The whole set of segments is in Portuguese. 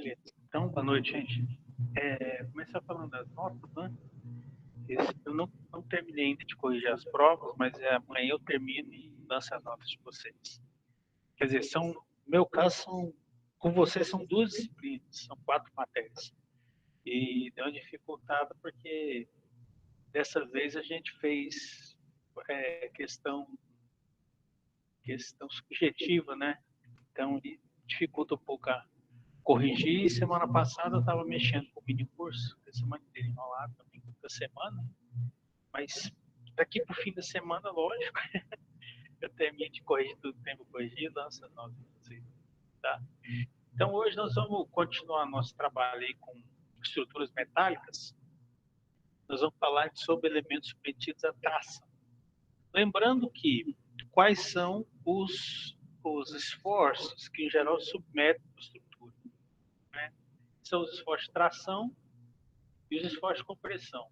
Beleza. Então, boa noite, gente. Começar falando das notas, né? Eu não terminei ainda de corrigir as provas, mas amanhã eu termino e lanço as notas de vocês. Quer dizer, no meu caso, com vocês são 2 disciplinas, são 4 matérias. E deu uma dificultada porque dessa vez a gente fez questão subjetiva, né? Então, dificulta um pouco a corrigir. Semana passada eu estava mexendo com o mini curso, a semana inteira enrolado também da semana, mas daqui para o fim da semana, lógico, eu termino de corrigir tudo que tenho corrigido, lança nós, tá? Então hoje nós vamos continuar nosso trabalho aí com estruturas metálicas. Nós vamos falar sobre elementos submetidos à tração. Lembrando que quais são os esforços que em geral submetem a estrutura, né? São os esforços de tração e os esforços de compressão.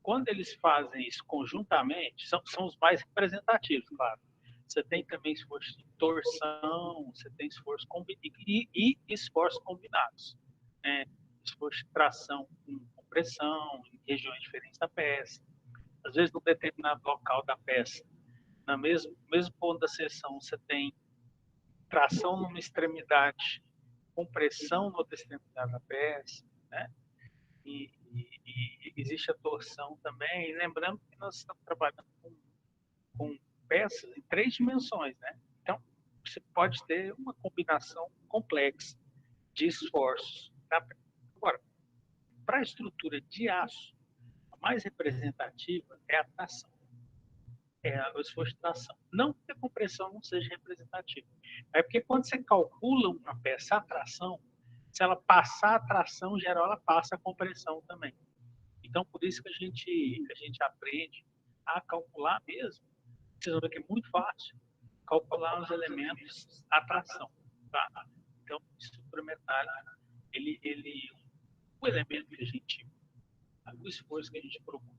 Quando eles fazem isso conjuntamente, são os mais representativos, claro. Você tem também esforço de torção, você tem esforço e esforços combinados. Né? Esforço de tração com compressão, em regiões diferentes da peça. Às vezes, num determinado local da peça, no mesmo ponto da seção, você tem tração numa extremidade, compressão na outra extremidade da peça, né? E existe a torção também. E lembrando que nós estamos trabalhando com peças em 3 dimensões, né? Então, você pode ter uma combinação complexa de esforços. Tá? Agora, para a estrutura de aço, a mais representativa é a tração. É o esforço de tração. Não que a compressão não seja representativa. É porque quando você calcula uma peça a tração, se ela passar a tração, em geral, ela passa a compressão também. Então, por isso que a gente aprende a calcular mesmo. Vocês vão ver que é muito fácil calcular os elementos à tração. Tá? Então, estrutura metálica, o elemento que a gente, o esforço que a gente procura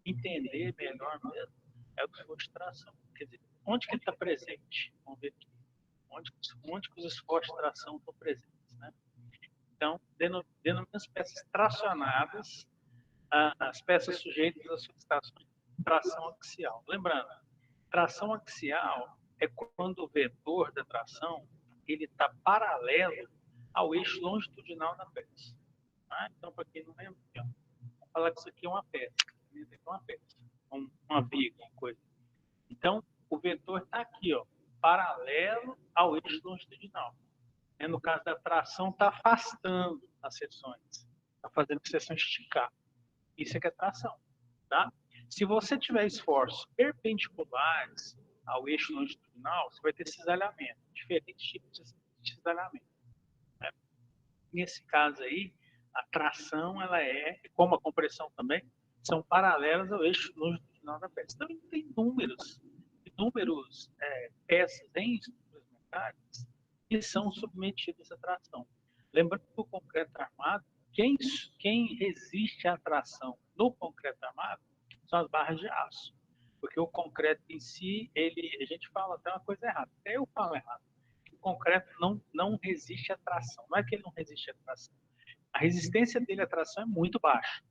entender melhor mesmo é o esforço de tração. Quer dizer, onde que ele está presente? Vamos ver aqui. Onde que os esforços de tração estão presentes, né? Então, denominamos as peças tracionadas, as peças sujeitas às solicitações de tração axial. Lembrando, tração axial é quando o vetor da tração ele está paralelo ao eixo longitudinal da peça. Tá? Então, para quem não lembra, vamos falar que isso aqui é uma peça, uma viga, uma coisa. Então, o vetor está aqui, ó, paralelo ao eixo longitudinal. No caso da tração, está afastando as seções, está fazendo a seção esticar. Isso é que é tração. Tá? Se você tiver esforços perpendiculares ao eixo longitudinal, você vai ter cisalhamento, diferentes tipos de cisalhamento. Né? Nesse caso aí, a tração, ela como a compressão também, são paralelas ao eixo longitudinal da peça. Então, tem inúmeros peças em estruturas metálicas que são submetidas à tração. Lembrando que o concreto armado, quem resiste à tração no concreto armado são as barras de aço. Porque o concreto em si, a gente fala até uma coisa errada, até eu falo errado. O concreto não resiste à tração. Não é que ele não resiste à tração. A resistência dele à tração é muito baixa.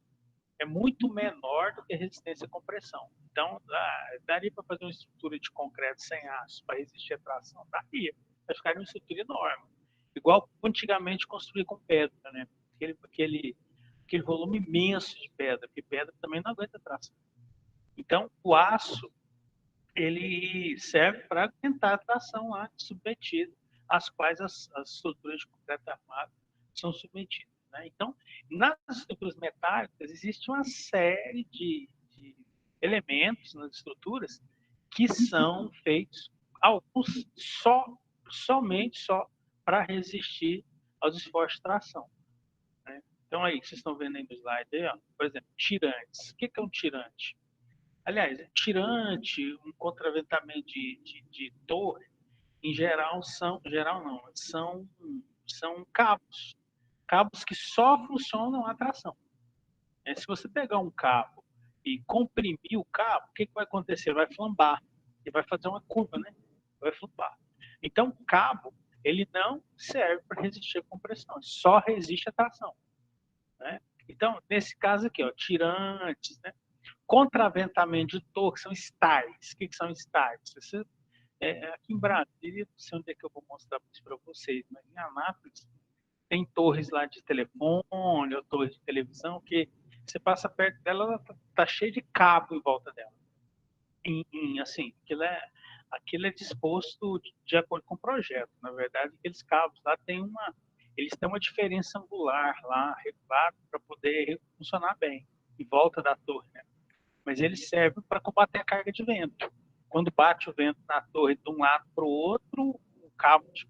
É muito menor do que a resistência à compressão. Então, daria para fazer uma estrutura de concreto sem aço para resistir à tração? Daria. Vai ficar uma estrutura enorme. Igual antigamente construir com pedra, né? Aquele volume imenso de pedra, porque pedra também não aguenta tração. Então, o aço, ele serve para aguentar a tração lá submetida, às quais as estruturas de concreto armado são submetidas. Né? Então, nas estruturas metálicas, existe uma série de elementos nas estruturas que são feitos, alguns somente para resistir aos esforços de tração. Né? Então, aí, vocês estão vendo aí no slide, aí, ó, por exemplo, tirantes. O que é um tirante? Aliás, tirante, um contraventamento de torre, em geral são cabos que só funcionam a tração. Se você pegar um cabo e comprimir o cabo, o que vai acontecer? Vai flambar, e vai fazer uma curva, né? Vai flambar. Então, o cabo, ele não serve para resistir à compressão, só resiste à tração, né? Então, nesse caso aqui, ó, tirantes, né? Contraventamento de torre, são estais. O que são estais? Aqui em Brasília, não sei onde é que eu vou mostrar isso para vocês, mas em Anápolis tem torres lá de telefone ou torres de televisão que você passa perto dela, ela tá cheia de cabo em volta dela. Assim, aquilo é disposto de acordo com o projeto. Na verdade, aqueles cabos lá eles têm uma diferença angular lá, regulado, para poder funcionar bem, em volta da torre, né? Mas eles servem para combater a carga de vento. Quando bate o vento na torre de um lado para o outro, um cabo que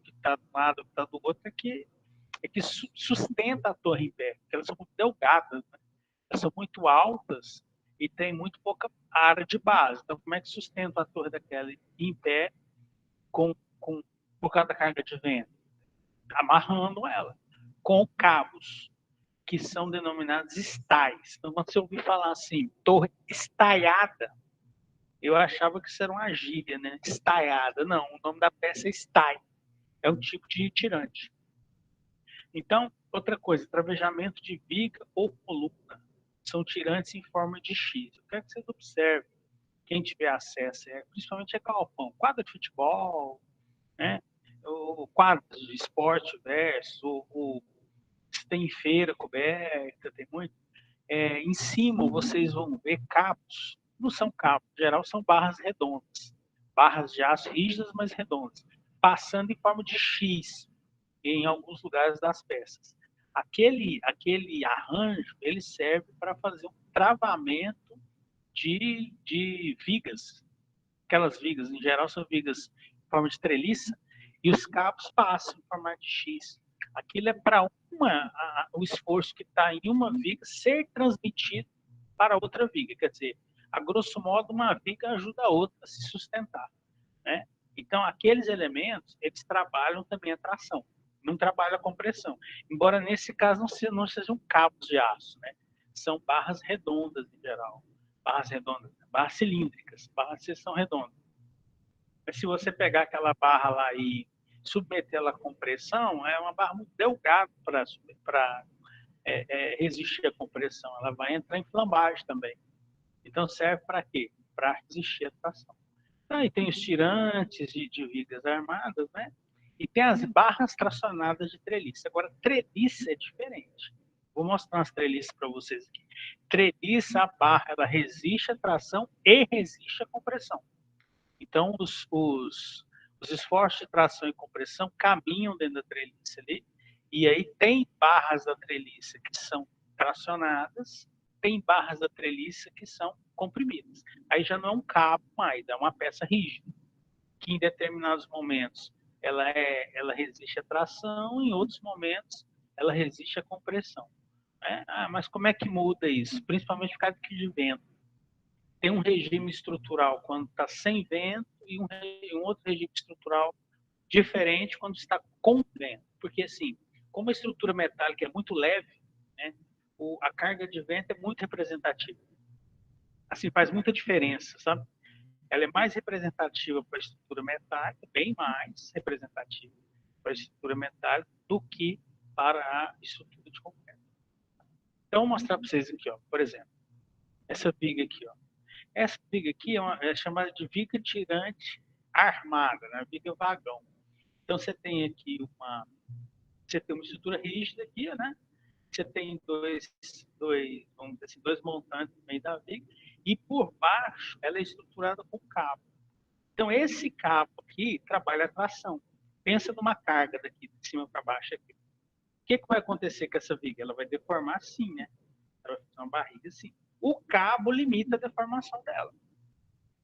está de um lado, que está do outro, é que sustenta a torre em pé, porque elas são muito delgadas, né? Elas são muito altas e tem muito pouca área de base. Então, como é que sustenta a torre daquela em pé com, com, por causa da carga de vento? Amarrando ela com cabos que são denominados estais. Então, quando você ouvir falar assim, torre estaiada, eu achava que isso era uma gíria, né? Estaiada. Não, o nome da peça é estai. É um tipo de tirante. Então, outra coisa, travejamento de viga ou coluna. São tirantes em forma de X. Eu quero que vocês observem, quem tiver acesso, principalmente galpão, quadra de futebol, né? O quadro de esporte verso, se tem feira coberta, tem muito. Em cima vocês vão ver cabos. Não são cabos, em geral são barras redondas. Barras de aço rígidas, mas redondas. Passando em forma de X em alguns lugares das peças. Aquele arranjo, ele serve para fazer um travamento de vigas. Aquelas vigas, em geral, são vigas em forma de treliça, e os cabos passam em formato de X. Aquilo é para o esforço que está em uma viga ser transmitido para outra viga. Quer dizer, a grosso modo, uma viga ajuda a outra a se sustentar, né? Então, aqueles elementos, eles trabalham também a tração, não trabalham a compressão. Embora, nesse caso, não sejam cabos de aço, né? São barras redondas, em geral. Barras redondas, barras cilíndricas, barras de seção redonda. Mas se você pegar aquela barra lá e submetê-la à compressão, é uma barra muito delgada para resistir à compressão. Ela vai entrar em flambagem também. Então, serve para quê? Para resistir à tração. Aí tem os tirantes de vigas armadas, né? E tem as barras tracionadas de treliça. Agora, treliça é diferente. Vou mostrar umas treliças para vocês aqui. Treliça, a barra, ela resiste à tração e resiste à compressão. Então, os esforços de tração e compressão caminham dentro da treliça ali. E aí tem barras da treliça que são tracionadas, tem barras da treliça que são comprimidas. Aí já não é um cabo mais, é uma peça rígida, que em determinados momentos ela resiste à tração, em outros momentos ela resiste à compressão. Mas como é que muda isso? Principalmente por causa de vento. Tem um regime estrutural quando está sem vento e um outro regime estrutural diferente quando está com vento. Porque, assim, como a estrutura metálica é muito leve, né, a carga de vento é muito representativa. Assim, faz muita diferença, sabe? Ela é mais representativa para a estrutura metálica, bem mais representativa para a estrutura metálica do que para a estrutura de concreto. Então, vou mostrar para vocês aqui, ó, por exemplo, essa viga aqui, ó. Essa viga aqui é chamada de viga tirante armada, né? Viga vagão. Então, você tem aqui você tem uma estrutura rígida aqui, né? Você tem vamos dizer assim, dois montantes no meio da viga, e por baixo ela é estruturada com cabo. Então, esse cabo aqui trabalha a tração. Pensa numa carga daqui de cima para baixo aqui. O que vai acontecer com essa viga? Ela vai deformar assim, né? Ela vai fazer uma barriga assim. O cabo limita a deformação dela.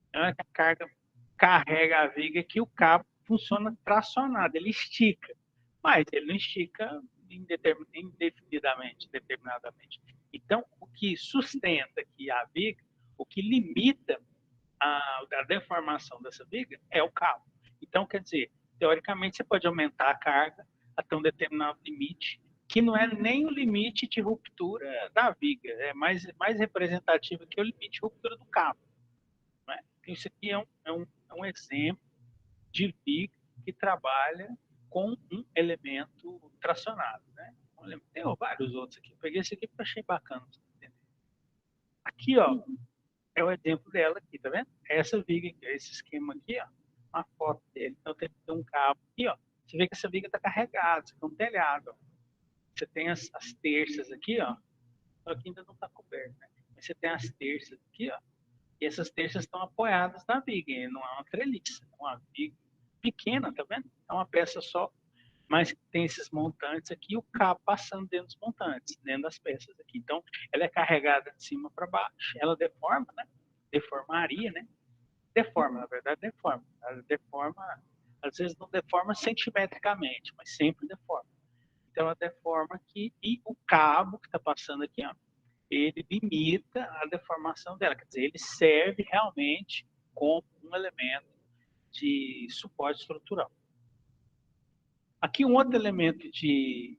Então, a carga carrega a viga que o cabo funciona tracionado, ele estica. Mas ele não estica determinadamente. Então, o que sustenta aqui a viga, o que limita a deformação dessa viga é o cabo. Então, quer dizer, teoricamente, você pode aumentar a carga até um determinado limite, que não é nem o limite de ruptura da viga, é mais representativo que o limite de ruptura do cabo. Né? Isso aqui é um exemplo de viga que trabalha com um elemento tracionado, né? Tem vários outros aqui. Eu peguei esse aqui porque achei bacana. Aqui, ó, é o exemplo dela aqui, tá vendo? Essa viga aqui, esse esquema aqui, ó, uma foto dele. Então tem um cabo aqui, ó. Você vê que essa viga está carregada, isso aqui é um telhado. Ó. Você tem as terças aqui, ó. Só que ainda não está coberto, né? Mas você tem as terças aqui, ó. E essas terças estão apoiadas na viga, não é uma treliça, é uma viga pequena, tá vendo? É uma peça só, mas tem esses montantes aqui, o cabo passando dentro dos montantes, dentro das peças aqui. Então, ela é carregada de cima para baixo, ela deforma, né? Deformaria, né? Deforma, na verdade, deforma. Ela deforma, às vezes não deforma centimetricamente, mas sempre deforma. Então, ela deforma aqui e o cabo que está passando aqui, ó, ele limita a deformação dela, quer dizer, ele serve realmente como um elemento de suporte estrutural. Aqui um outro elemento de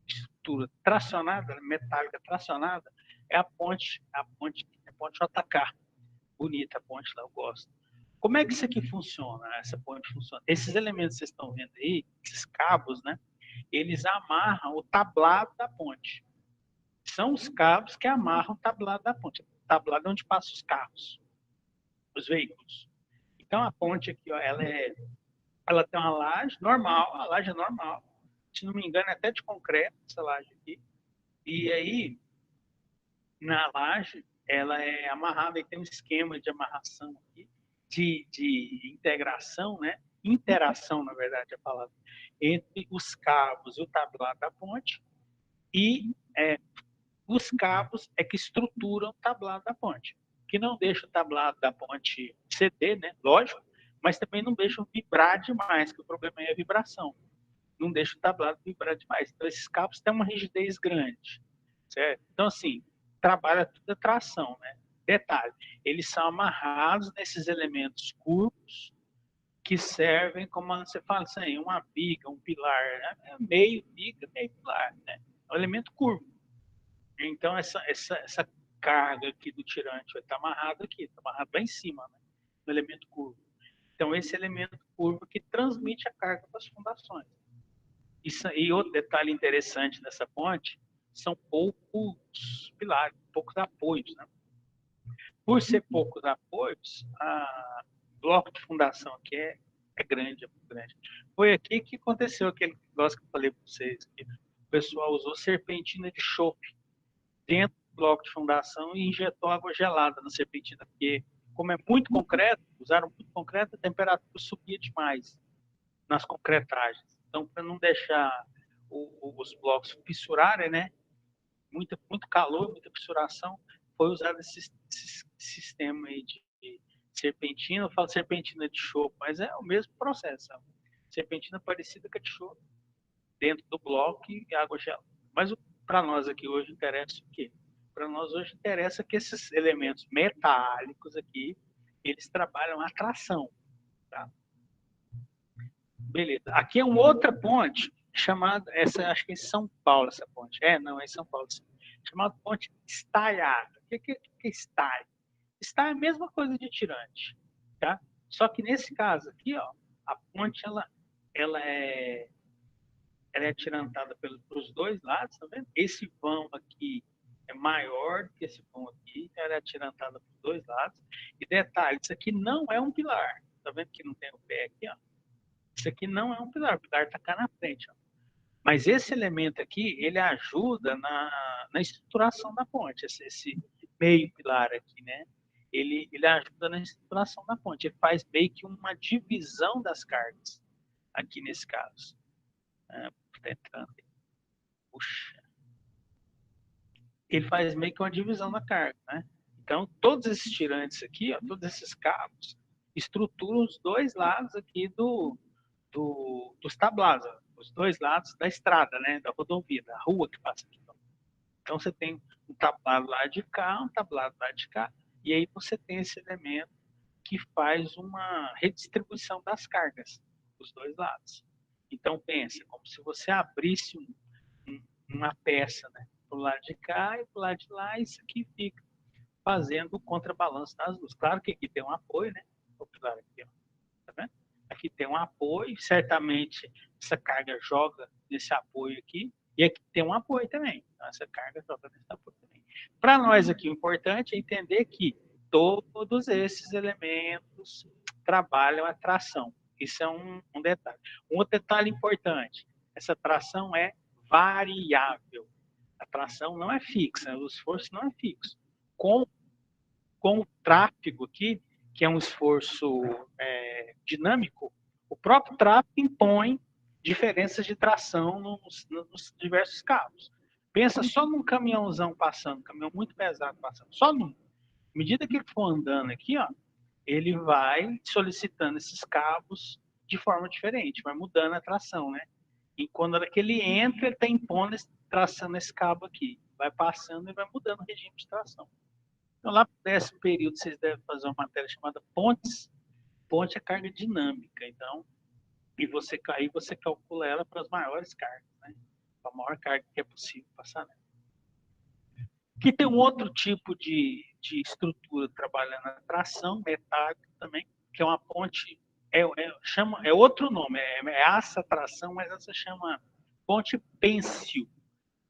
estrutura tracionada, metálica tracionada, é a ponte JK. Bonita a ponte lá, eu gosto. Como é que isso aqui funciona? Essa ponte funciona. Esses elementos que vocês estão vendo aí, esses cabos, né? Eles amarram o tablado da ponte. São os cabos que amarram o tablado da ponte. O tablado é onde passam os carros, os veículos. Então a ponte aqui, ó, ela tem uma laje normal, a laje é normal. Se não me engano, é até de concreto essa laje aqui. E aí, na laje, ela é amarrada e tem um esquema de amarração aqui, de integração, né? Interação, na verdade, é a palavra, entre os cabos e o tablado da ponte e os cabos é que estruturam o tablado da ponte, que não deixa o tablado da ponte ceder, né? Lógico, mas também não deixam vibrar demais, que o problema é a vibração. Não deixa o tablado vibrar demais. Então, esses cabos têm uma rigidez grande, certo? Então, assim, trabalha tudo a tração, né? Detalhe, eles são amarrados nesses elementos curvos que servem, como você fala assim, uma viga, um pilar, né? Meio viga, meio pilar, né? É um elemento curvo. Então, essa carga aqui do tirante vai estar amarrado aqui, está amarrado lá em cima, né? No elemento curvo. Então, esse elemento curvo que transmite a carga para as fundações. E outro detalhe interessante dessa ponte são poucos pilares, poucos apoios. Né? Por ser poucos apoios, a bloco de fundação aqui é grande, é muito grande. Foi aqui que aconteceu aquele negócio que eu falei para vocês, que o pessoal usou serpentina de chope dentro do bloco de fundação e injetou água gelada na serpentina, porque como é muito concreto, usaram muito concreto, a temperatura subia demais nas concretagens. Então, para não deixar os blocos fissurarem, né? Muito calor, muita fissuração, foi usado esse sistema aí de serpentina. Eu falo serpentina de chope, mas é o mesmo processo. Sabe? Serpentina parecida com a de chope, dentro do bloco e água gelada. Mas para nós aqui hoje interessa o quê? Para nós hoje interessa que esses elementos metálicos aqui, eles trabalham a tração. Tá? Beleza. Aqui é uma outra ponte chamada, acho que é em São Paulo essa ponte. Não, é em São Paulo. Sim. Chamada ponte estaiada. O que é estaia? Estaia é a mesma coisa de tirante, tá? Só que nesse caso aqui, ó, a ponte ela é atirantada pelos dois lados, tá vendo? Esse vão aqui é maior do que esse vão aqui, então ela é atirantada pelos dois lados. E detalhe, isso aqui não é um pilar. Tá vendo que não tem o pé aqui, ó? Isso aqui não é um pilar, o pilar está cá na frente. Ó. Mas esse elemento aqui, ele ajuda na estruturação da ponte, esse meio pilar aqui, né? Ele ajuda na estruturação da ponte, ele faz meio que uma divisão das cargas, aqui nesse caso. Entrando. Puxa. Ele faz meio que uma divisão da carga, né? Então, todos esses tirantes aqui, ó, todos esses cabos, estruturam os dois lados aqui dos tablados, os dois lados da estrada, né, da rodovia, da rua que passa aqui. Então você tem um tablado lá de cá, um tablado lá de cá, e aí você tem esse elemento que faz uma redistribuição das cargas dos dois lados. Então pensa, como se você abrisse uma peça, né, para o lado de cá e para o lado de lá, e isso aqui fica fazendo o contrabalanço das luzes. Claro que aqui tem um apoio, né, o pilar aqui, ó, tá vendo? aqui tem um apoio, certamente essa carga joga nesse apoio aqui, e aqui tem um apoio também. Então, essa carga joga nesse apoio também. Para nós aqui, o importante é entender que todos esses elementos trabalham a tração. Isso é um detalhe. Um outro detalhe importante, essa tração é variável. A tração não é fixa, o esforço não é fixo. Com o tráfego aqui, que é um esforço dinâmico, o próprio tráfego impõe diferenças de tração nos diversos cabos. Pensa só num caminhãozão passando, um caminhão muito pesado passando, só num. À medida que ele for andando aqui, ó, ele vai solicitando esses cabos de forma diferente, vai mudando a tração, né? E quando ele entra, ele está impondo, traçando esse cabo aqui. Vai passando e vai mudando o regime de tração. Então, lá nesse período, vocês devem fazer uma matéria chamada pontes. Ponte é carga dinâmica. Então, e aí você calcula ela para as maiores cargas, né? A maior carga que é possível passar nela. Aqui tem um outro tipo de estrutura trabalhando a tração metálica também, que é uma ponte, é outro nome, é assa tração, mas essa chama ponte pêncil.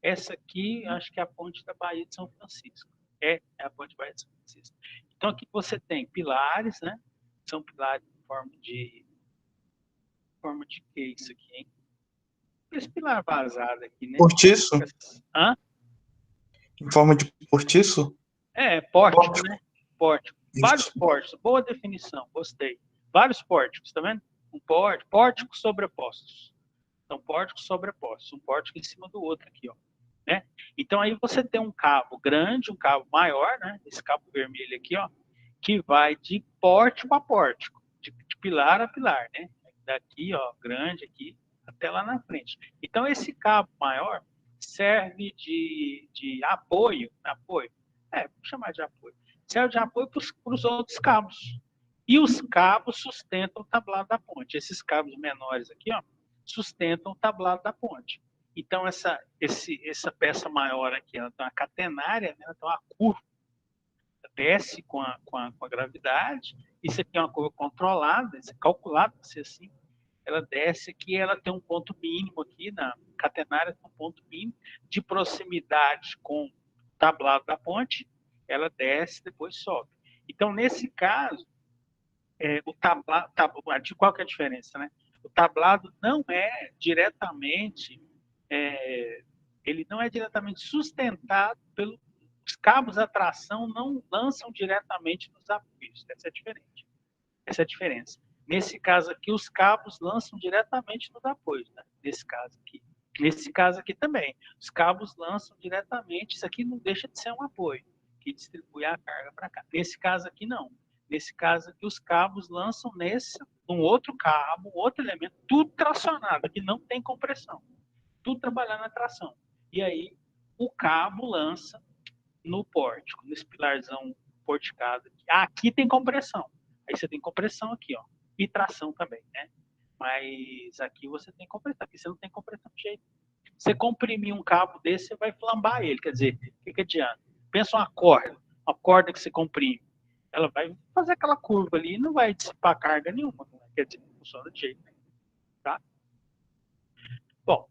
Essa aqui, acho que é a ponte da Baía de São Francisco. É a ponte da Baía de São Francisco. Então, aqui você tem pilares, né? São pilares em forma de que isso aqui, hein? Esse pilar vazado aqui, né? Cortiço? Hã? Em forma de cortiço? Pórtico, né? Pórtico. Isso. Vários pórticos. Boa definição, gostei. Vários pórticos, tá vendo? Pórticos sobrepostos. São pórticos sobrepostos. Um pórtico em cima do outro aqui, ó. Né? Então, aí você tem um cabo grande, um cabo maior, né? Esse cabo vermelho aqui, ó, que vai de pórtico a pórtico, de pilar a pilar, né? Daqui, ó, grande aqui, até lá na frente. Então, esse cabo maior serve de apoio, vamos chamar de apoio, serve de apoio para os outros cabos. E os cabos sustentam o tablado da ponte. Esses cabos menores aqui, ó, sustentam o tablado da ponte. Então, essa peça maior aqui, ela tem uma catenária, né? Ela tem uma curva, desce com a gravidade. Isso aqui é uma curva controlada, calculada para ser assim. Ela desce aqui, ela tem um ponto mínimo aqui, na catenária tem um ponto mínimo de proximidade com o tablado da ponte. Ela desce, depois sobe. Então, nesse caso, o tablado, qual que é a diferença, né? O tablado não é diretamente ele não é diretamente sustentado os cabos de tração não lançam diretamente nos apoios. Essa é diferente. Essa é a diferença. Nesse caso aqui, os cabos lançam diretamente nos apoios, né? Nesse caso aqui. Nesse caso aqui também. Os cabos lançam diretamente. Isso aqui não deixa de ser um apoio, que distribui a carga para cá. Nesse caso aqui, não. Nesse caso aqui, os cabos lançam num outro cabo, outro elemento, tudo tracionado, que não tem compressão. Tudo trabalhando na tração. E aí, o cabo lança no pórtico, nesse pilarzão porticado. Aqui tem compressão. Aí você tem compressão aqui, ó. E tração também, né? Mas aqui você tem compressão. Aqui você não tem compressão de jeito. Você comprimir um cabo desse, você vai flambar ele. Quer dizer, o que adianta? Pensa uma corda que você comprime. Ela vai fazer aquela curva ali e não vai dissipar carga nenhuma. Quer dizer, não funciona de jeito nenhum. Tá? Bom,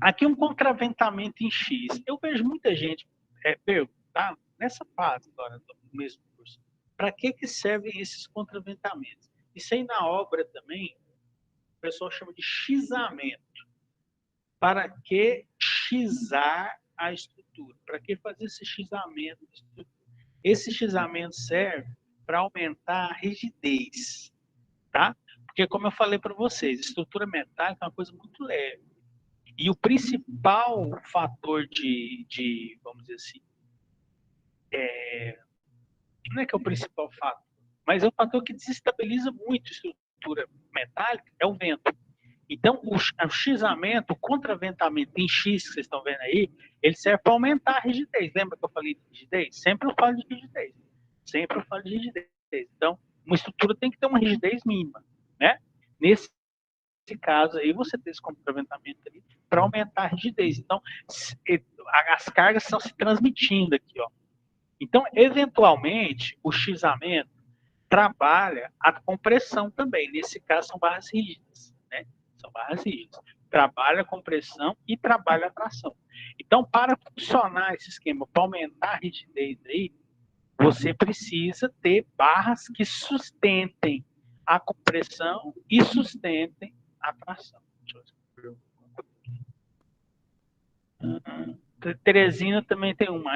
aqui um contraventamento em X. Eu vejo muita gente perguntar, nessa fase agora do mesmo curso, para que servem esses contraventamentos? Isso aí na obra também, o pessoal chama de xamento. Para que xar a estrutura? Para que fazer esse xamento da estrutura? Esse xamento serve para aumentar a rigidez, tá? Porque, como eu falei para vocês, estrutura metálica é uma coisa muito leve. E o principal fator vamos dizer assim, não é que é o principal fator, mas é um fator que desestabiliza muito a estrutura metálica, é o vento. Então, o xamento, o contraventamento em X que vocês estão vendo aí, ele serve para aumentar a rigidez. Lembra que eu falei de rigidez? Sempre eu falo de rigidez. Sempre eu falo de rigidez. Então, uma estrutura tem que ter uma rigidez mínima, né? Nesse caso aí, você tem esse contraventamento ali para aumentar a rigidez. Então, as cargas estão se transmitindo aqui, ó. Então, eventualmente, o xamento trabalha a compressão também. Nesse caso, são barras rígidas, né? São barras rígidas. Trabalha a compressão e trabalha a tração. Então, para funcionar esse esquema, para aumentar a rigidez aí, você precisa ter barras que sustentem a compressão e sustentem a tração. Teresina também tem uma,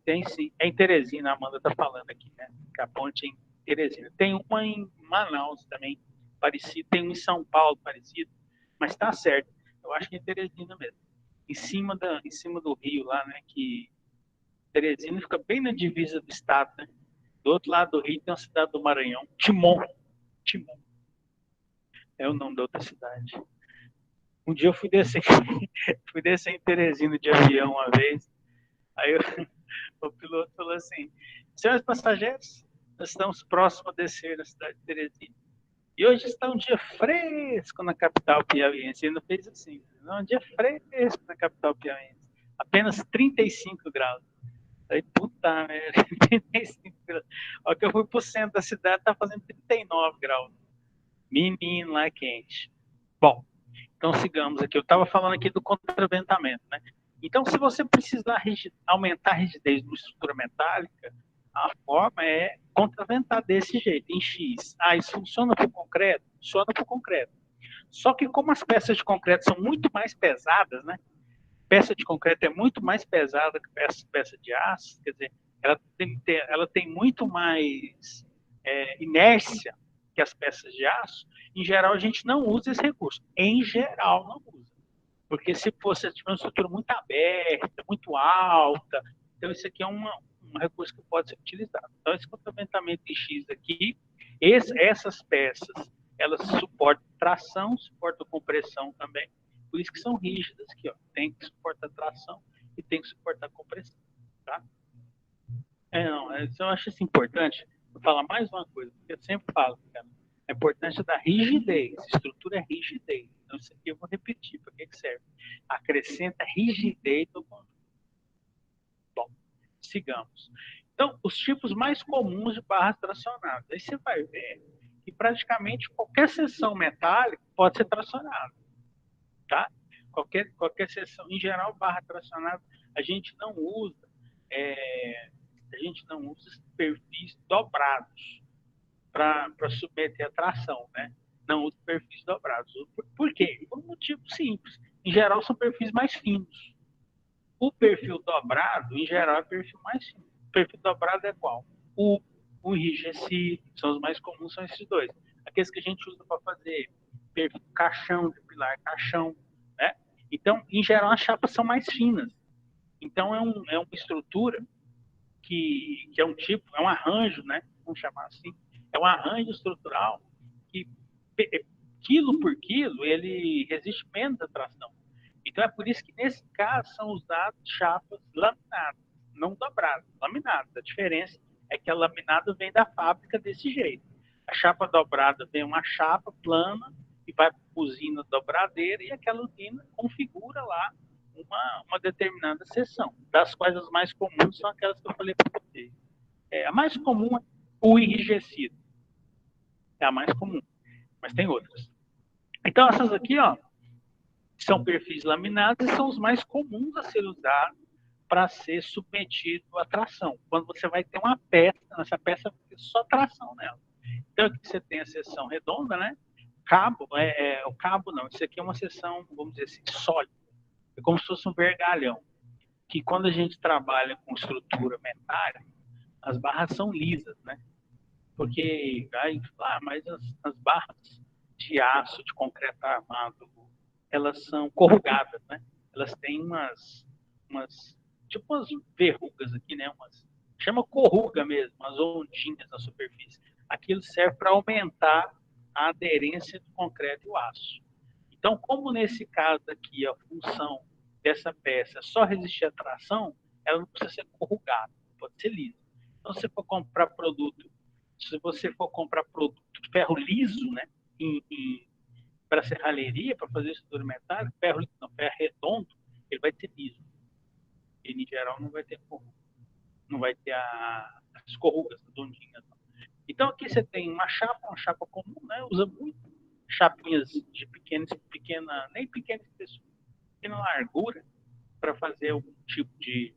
tem sim. É em Teresina, a Amanda está falando aqui, né? Que a ponte é em Teresina. Tem uma em Manaus também, parecido. Tem uma em São Paulo, parecido. Mas está certo. Eu acho que é Teresina mesmo. Em cima do rio lá, né? Que Teresina fica bem na divisa do estado, né? Do outro lado do rio tem a cidade do Maranhão, Timon. Timon é o nome da outra cidade. Um dia eu fui descer em Teresina de avião uma vez. Aí o piloto falou assim: senhores passageiros, nós estamos próximos a descer na cidade de Teresina. E hoje está um dia fresco na capital piauiense. Ele não fez assim. Não, um dia fresco na capital piauiense. Apenas 35 graus. Aí, puta merda, 35 graus. Ó, que eu fui pro centro da cidade, tá fazendo 39 graus. Menino, lá é quente. Bom, então sigamos aqui. Eu estava falando aqui do contraventamento, né? Então, se você precisar aumentar a rigidez de uma estrutura metálica, a forma é contraventar desse jeito, em X. Ah, isso funciona para o concreto? Funciona para o concreto. Só que como as peças de concreto são muito mais pesadas, né? Peça de concreto é muito mais pesada que peça de aço, quer dizer, ela tem muito mais inércia que as peças de aço. Em geral, a gente não usa esse recurso. Em geral, não usa. Porque se fosse tiver uma estrutura muito aberta, muito alta, então isso aqui é um recurso que pode ser utilizado. Então, esse complementamento de X aqui, essas peças, elas suportam tração, suportam compressão também, por isso que são rígidas aqui, ó. Tem que suportar tração e tem que suportar compressão, tá? Eu acho isso importante. Vou falar mais uma coisa, porque eu sempre falo, cara, a importância da rigidez. Estrutura é rigidez. Então, isso aqui eu vou repetir. Para que serve? Acrescenta rigidez no conjunto. Bom, sigamos. Então, os tipos mais comuns de barras tracionadas. Aí você vai ver que praticamente qualquer seção metálica pode ser tracionada. Tá? Qualquer seção. Em geral, barra tracionada, a gente não usa perfis dobrados para submeter a tração, né? Não usa perfis dobrados. Por quê? Por um motivo simples. Em geral, são perfis mais finos. O perfil dobrado, em geral, é perfil mais fino. O perfil dobrado é qual? O enrijecido, são os mais comuns, são esses dois. Aqueles que a gente usa para fazer perfil caixão, de pilar caixão, né? Então, em geral, as chapas são mais finas. Então, é uma estrutura que é um tipo, é um arranjo, né? Vamos chamar assim. É um arranjo estrutural que, quilo por quilo, ele resiste menos à tração. Então, é por isso que, nesse caso, são usadas chapas laminadas, não dobradas, laminadas. A diferença é que a laminada vem da fábrica desse jeito. A chapa dobrada vem uma chapa plana e vai para a usina dobradeira e aquela usina configura lá uma determinada seção, das quais as mais comuns são aquelas que eu falei para vocês. A mais comum é o enrijecido. É a mais comum, mas tem outras. Então, essas aqui, ó, são perfis laminados e são os mais comuns a ser usados para ser submetido à tração. Quando você vai ter uma peça, essa peça vai ter só tração nela. Então, aqui você tem a seção redonda, né? Cabo, o cabo não, isso aqui é uma seção, vamos dizer assim, sólida. É como se fosse um vergalhão. Que quando a gente trabalha com estrutura metálica, as barras são lisas, né? Porque, mas as barras de aço, de concreto armado, elas são corrugadas, né? Elas têm tipo umas verrugas aqui, né? Chama corruga mesmo, umas ondinhas na superfície. Aquilo serve para aumentar a aderência do concreto e o aço. Então, como nesse caso aqui a função dessa peça é só resistir à tração, ela não precisa ser corrugada, pode ser lisa. Então, se você for comprar produto de ferro liso, né, para serralheria, para fazer estrutura metálica, ferro redondo, ele vai ser liso. Ele, em geral, não vai ter corruga, não vai ter as corrugas, as ondinhas. Então aqui você tem uma chapa comum, né? Usa muito chapinhas de nem pequena espessura, pequena largura, para fazer algum tipo de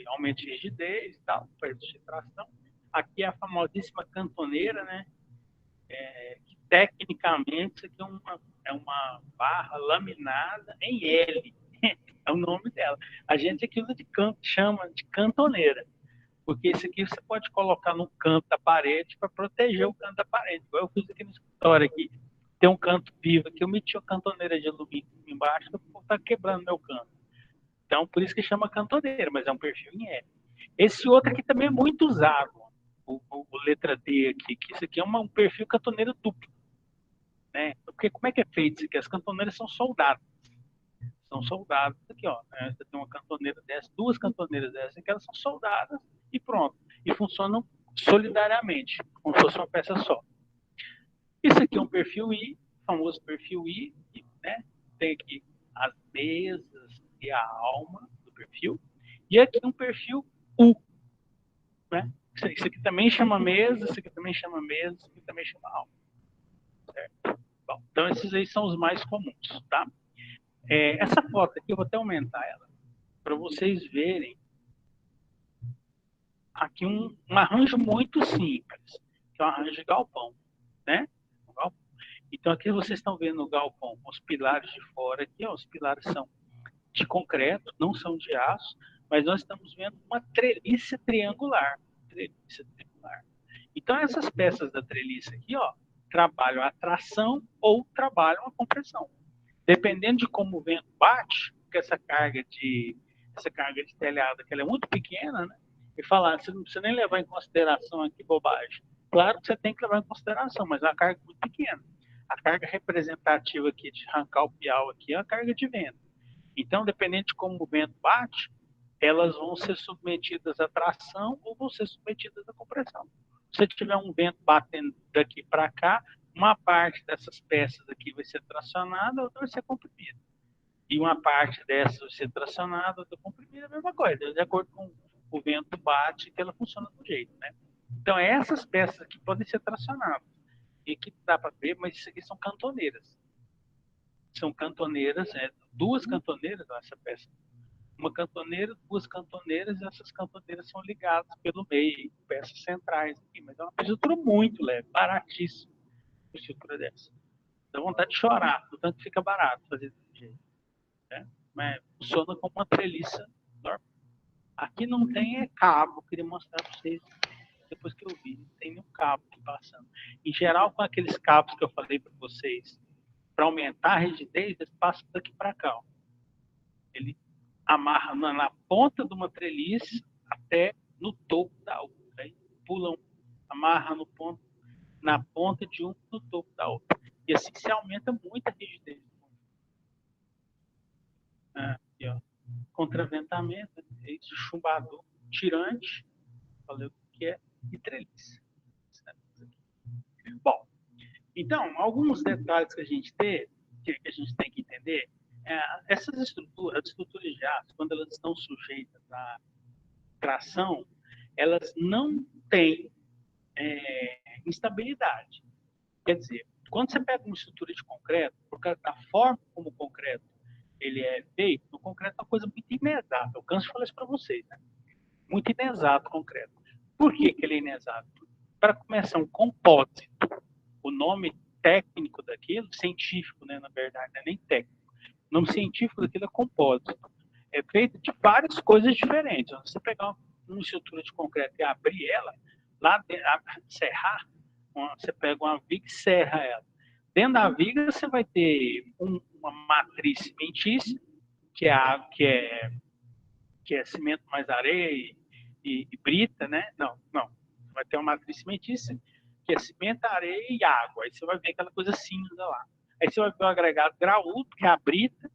aumento de rigidez e tal, para resistir tração. Aqui é a famosíssima cantoneira, né? Que tecnicamente isso aqui é uma barra laminada em L. É o nome dela. A gente aqui usa chama de cantoneira, porque isso aqui você pode colocar no canto da parede para proteger o canto da parede. Igual eu fiz aqui no escritório aqui. Tem um canto vivo aqui, eu meti uma cantoneira de alumínio embaixo, eu tá quebrando meu canto. Então, por isso que chama cantoneira, mas é um perfil em L. Esse outro aqui também é muito usado, o letra D aqui, que isso aqui é um perfil cantoneira duplo, né? Porque como é que é feito isso aqui? As cantoneiras são soldadas. São soldadas aqui, ó. Né? Você tem uma cantoneira dessa, duas cantoneiras dessas, que elas são soldadas e pronto. E funcionam solidariamente, como se fosse uma peça só. Isso aqui é um perfil I, famoso perfil I, né? Tem aqui as mesas e a alma do perfil. E aqui um perfil U, né? Isso aqui também chama mesa, isso aqui também chama mesa, isso aqui também chama alma. Certo? Bom, então esses aí são os mais comuns, tá? Essa foto aqui, eu vou até aumentar ela, para vocês verem aqui um arranjo muito simples, que é um arranjo de galpão, né? Então aqui vocês estão vendo o galpão com os pilares de fora aqui, ó, os pilares são de concreto, não são de aço, mas nós estamos vendo uma treliça triangular. Então essas peças da treliça aqui, ó, trabalham a tração ou trabalham a compressão. Dependendo de como o vento bate, porque essa carga de telhado que ela é muito pequena, né? E falar, você não precisa nem levar em consideração aqui bobagem. Claro que você tem que levar em consideração, mas é uma carga muito pequena. A carga representativa aqui de arrancar o piau aqui é a carga de vento. Então, dependendo de como o vento bate, elas vão ser submetidas à tração ou vão ser submetidas à compressão. Se você tiver um vento batendo daqui para cá, uma parte dessas peças aqui vai ser tracionada, a outra vai ser comprimida. E uma parte dessas vai ser tracionada, outra comprimida, a mesma coisa, de acordo com o vento bate, que ela funciona do jeito, né? Então, essas peças aqui podem ser tracionadas. E aqui dá para ver, mas isso aqui são cantoneiras. São cantoneiras, duas cantoneiras, essa peça. Uma cantoneira, duas cantoneiras, e essas cantoneiras são ligadas pelo meio, peças centrais aqui. Mas é uma estrutura muito leve, baratíssima, uma estrutura dessa. Dá vontade de chorar, portanto fica barato fazer desse jeito. Né? Mas funciona como uma treliça normal. Aqui não tem cabo, queria mostrar para vocês depois que eu vi, não tem nenhum cabo aqui passando. Em geral, com aqueles cabos que eu falei para vocês, para aumentar a rigidez, eles passam daqui para cá. Ó. Ele amarra na ponta de uma treliça até no topo da outra. Aí pulam, amarra na ponta de um no topo da outra. E assim se aumenta muito a rigidez. Aqui, ó. Contraventamento, isso, chumbador, tirante, falei o que é, e treliça. Bom, então, alguns detalhes que a gente tem que entender, essas estruturas, as estruturas de aço, quando elas estão sujeitas à tração, elas não têm instabilidade. Quer dizer, quando você pega uma estrutura de concreto, por causa da forma como o concreto ele é feito, o concreto é uma coisa muito inexata. Eu canso de falar isso para vocês, né? Muito inexato o concreto. Por que ele é inexato? Para começar, um compósito. O nome técnico daquilo, científico, né, na verdade, não é nem técnico. O nome científico daquilo é compósito. É feito de várias coisas diferentes. Se você pegar uma estrutura de concreto e abrir ela, lá dentro, serrar, você pega uma viga e serra ela. Dentro da viga você vai ter uma matriz cimentícia, que é cimento mais areia e brita, né? Não. Vai ter uma matriz cimentícia, que é cimento, areia e água. Aí você vai ver aquela coisa cinza lá. Aí você vai ver o agregado graúdo, que é a brita.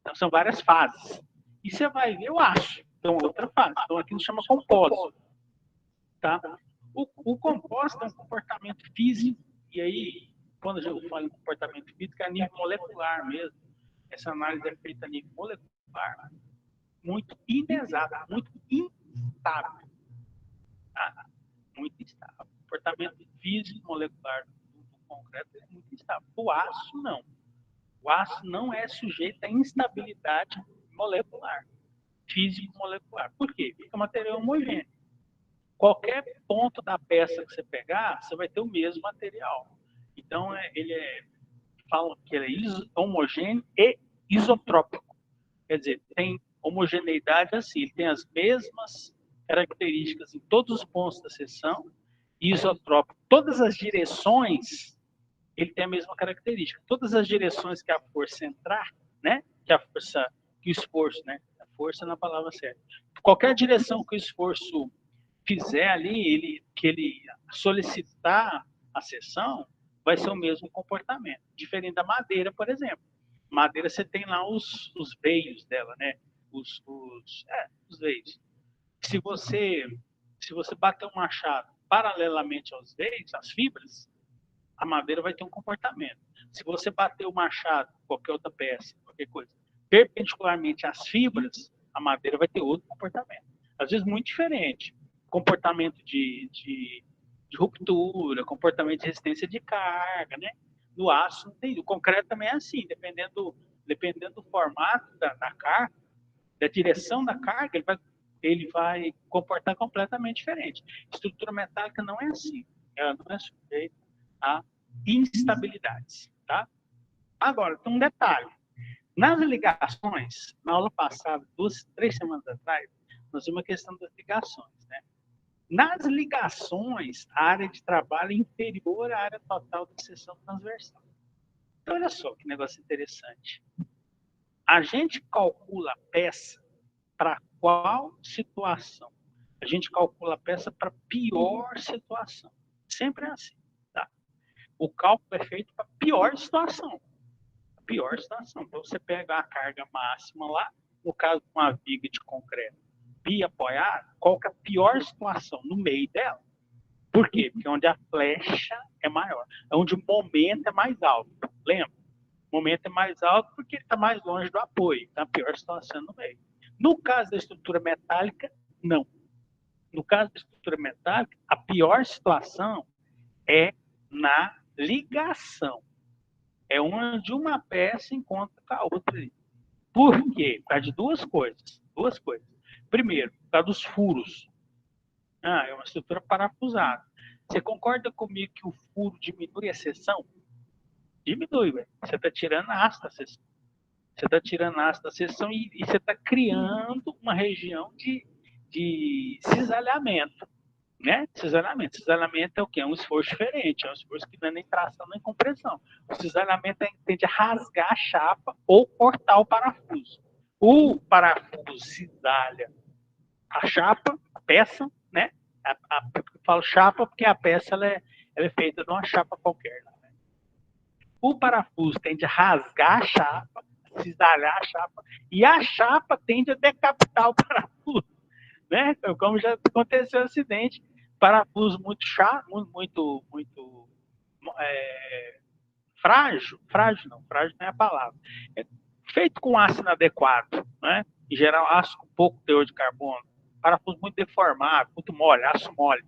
Então são várias fases. E você vai ver o aço, então outra fase. Então aqui nos chama compósito. Tá? O compósito é um comportamento físico, e aí, quando eu falo em comportamento físico, é a nível molecular mesmo. Essa análise é feita a nível molecular, muito inexata, muito instável. Tá? muito instável. O comportamento físico molecular do concreto é muito instável. O aço, não. O aço não é sujeito a instabilidade molecular, físico-molecular. Por quê? Porque é um material homogêneo. Qualquer ponto da peça que você pegar, você vai ter o mesmo material. Então, falam que ele é homogêneo e isotrópico. Quer dizer, tem homogeneidade assim, ele tem as mesmas características em todos os pontos da seção, isotrópico. Todas as direções, ele tem a mesma característica. Todas as direções que a força entrar, né? Que a força, que o esforço, né? A força na palavra certa. Qualquer direção que o esforço fizer ali, que ele solicitar a seção, vai ser o mesmo comportamento. Diferente da madeira, por exemplo. Madeira, você tem lá os veios dela, né? Os veios. Se você bater um machado paralelamente aos veios, às fibras, a madeira vai ter um comportamento. Se você bater o machado, qualquer outra peça, qualquer coisa, perpendicularmente às fibras, a madeira vai ter outro comportamento. Às vezes muito diferente. Comportamento de ruptura, comportamento de resistência de carga, né? No aço, não tem. O concreto também é assim, dependendo do formato da carga, da direção da carga, ele vai comportar completamente diferente. Estrutura metálica não é assim. Ela não é sujeita a instabilidades, tá? Agora, tem um detalhe. Nas ligações, na aula passada, 3 semanas atrás, nós vimos a questão das ligações, né? Nas ligações, a área de trabalho é inferior à área total da seção transversal. Então, olha só que negócio interessante. A gente calcula a peça para qual situação? A gente calcula a peça para pior situação. Sempre é assim, tá? O cálculo é feito para pior situação. Pior situação. Então, você pega a carga máxima lá, no caso de uma viga de concreto, biapoiada, qual que é a pior situação? No meio dela. Por quê? Porque é onde a flecha é maior, é onde o momento é mais alto. Lembra? O momento é mais alto porque ele está mais longe do apoio. Então, a pior situação é no meio. No caso da estrutura metálica, não. No caso da estrutura metálica, a pior situação é na ligação. É onde uma peça encontra com a outra. Por quê? Por causa de duas coisas. Primeiro, por causa dos furos. É uma estrutura parafusada. Você concorda comigo que o furo diminui a seção? Diminui, velho. Você está tirando a aço da seção. Você está tirando a aço da seção e você está criando uma região de cisalhamento. Né? Cisalhamento. Cisalhamento é o quê? É um esforço diferente. É um esforço que não é nem tração nem compressão. O cisalhamento tende a rasgar a chapa ou cortar o parafuso. O parafuso cisalha a chapa, a peça, né? Eu falo chapa porque a peça ela é feita de uma chapa qualquer. Né? O parafuso tende a rasgar a chapa, cisalhar a chapa, e a chapa tende a decapitar o parafuso. Né? Então, como já aconteceu um acidente, parafuso muito chato, muito frágil não é a palavra. É feito com aço inadequado, né? Em geral, aço com pouco teor de carbono, parafuso muito deformado, muito mole, aço mole.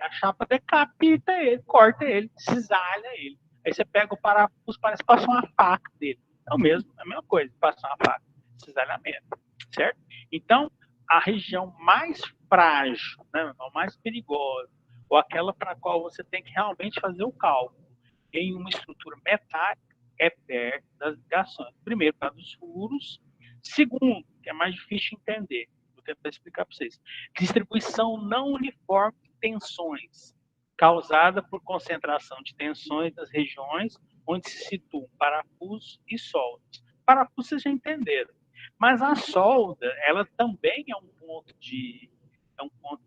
A chapa decapita ele, corta ele, cisalha ele. Aí você pega o parafuso, parece que passa uma faca dele. É a mesma coisa, passa uma faca, cisalhamento, certo? Então, a região mais frágil, né, mais perigosa, ou aquela para a qual você tem que realmente fazer o cálculo em uma estrutura metálica, é perto das ligações. Primeiro, por causa dos furos. Segundo, que é mais difícil de entender, vou tentar explicar para vocês. Distribuição não uniforme de tensões, causada por concentração de tensões nas regiões onde se situam parafusos e soldas. Parafusos vocês já entenderam. Mas a solda, ela também é um ponto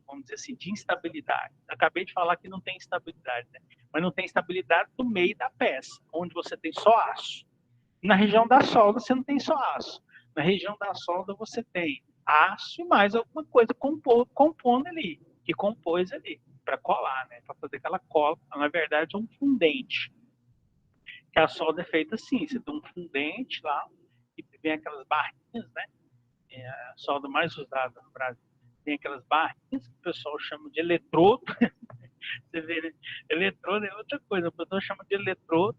vamos dizer assim, de instabilidade. Acabei de falar que não tem instabilidade, né? Mas não tem estabilidade no meio da peça, onde você tem só aço. Na região da solda, você não tem só aço. Na região da solda, você tem aço e mais alguma coisa compondo ali, que compôs ali, para colar, né? Para fazer aquela cola. Na verdade, é um fundente. Que a solda é feita assim, você tem um fundente lá, e vem aquelas barrinhas, né? É a solda mais usada no Brasil. tem aquelas barrinhas que o pessoal chama de eletrodo. Você vê, né? Eletrodo é outra coisa, o pessoal chama de eletrodo.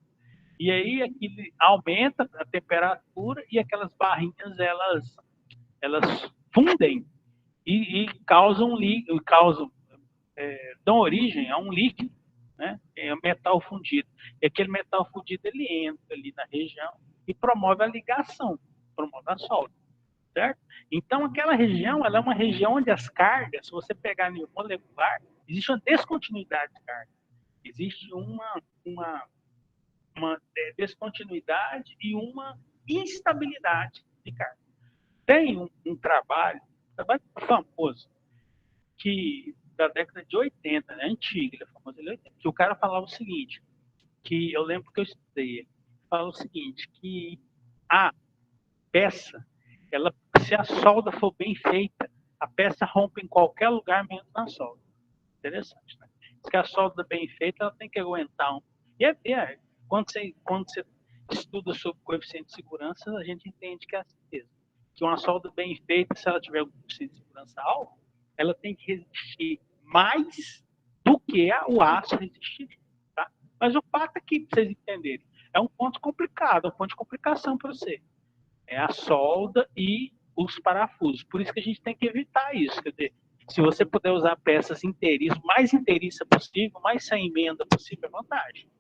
E aí aquilo aumenta a temperatura e aquelas barrinhas elas fundem e dão origem a um líquido, né? É o metal fundido. E aquele metal fundido ele entra ali na região e promove a ligação, promove a solda, certo? Então aquela região, ela é uma região onde as cargas, se você pegar no molecular, existe uma descontinuidade de carga, existe uma descontinuidade e uma instabilidade de carga. Tem um trabalho famoso que da década de 80, né, antigo, ele é famoso, ele é 80, que o cara falava o seguinte, que eu lembro que eu estudei, ele fala o seguinte, que a peça, ela, se a solda for bem feita, a peça rompe em qualquer lugar menos na solda. Interessante, né? Se a solda bem feita, ela tem que aguentar um. E quando você estuda sobre coeficiente de segurança, a gente entende que é assim mesmo. Que uma solda bem feita, se ela tiver um coeficiente de segurança alto, ela tem que resistir mais do que o aço resistir. Tá? Mas o fato é que, para vocês entenderem, é um ponto complicado, é um ponto de complicação para você. É a solda e os parafusos. Por isso que a gente tem que evitar isso. Quer dizer, se você puder usar peças inteiriças, mais inteiriça possível, mais sem emenda possível, é vantagem.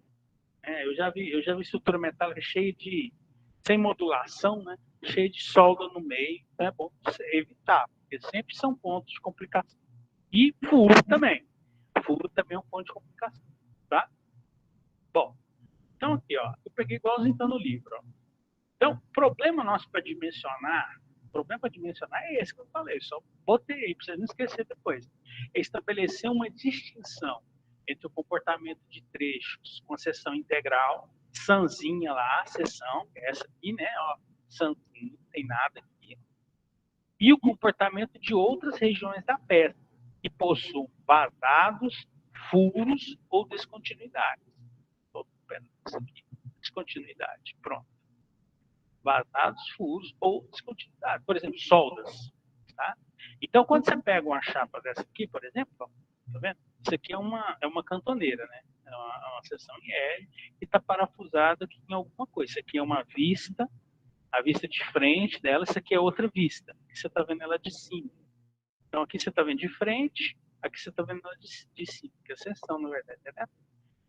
Eu já vi estrutura metálica cheia de, sem modulação, né? Cheia de solda no meio. Então é bom você evitar, porque sempre são pontos de complicação. E furo também. Furo também é um ponto de complicação. Tá? Bom, então aqui, ó, eu peguei igualzinho tá no livro. Ó. Então, o problema nosso para dimensionar, é esse que eu falei, só botei aí para vocês não esquecer depois. É estabelecer uma distinção entre o comportamento de trechos com a seção integral, sanzinha lá, a seção, que é essa aqui, né? Ó, sanzinha, não tem nada aqui. E o comportamento de outras regiões da peça, que possuem vazados, furos ou descontinuidades. Isso aqui, descontinuidade, pronto. Vazados, furos ou descontinuidade. Por exemplo, soldas. Tá? Então, quando você pega uma chapa dessa aqui, por exemplo, ó, tá vendo? Isso aqui é uma cantoneira, né? É uma seção em L e está parafusada aqui em alguma coisa. Isso aqui é uma vista, a vista de frente dela, isso aqui é outra vista. Aqui você está vendo ela de cima. Então, aqui você está vendo de frente, aqui você está vendo ela de cima, que é a seção, na verdade. Né?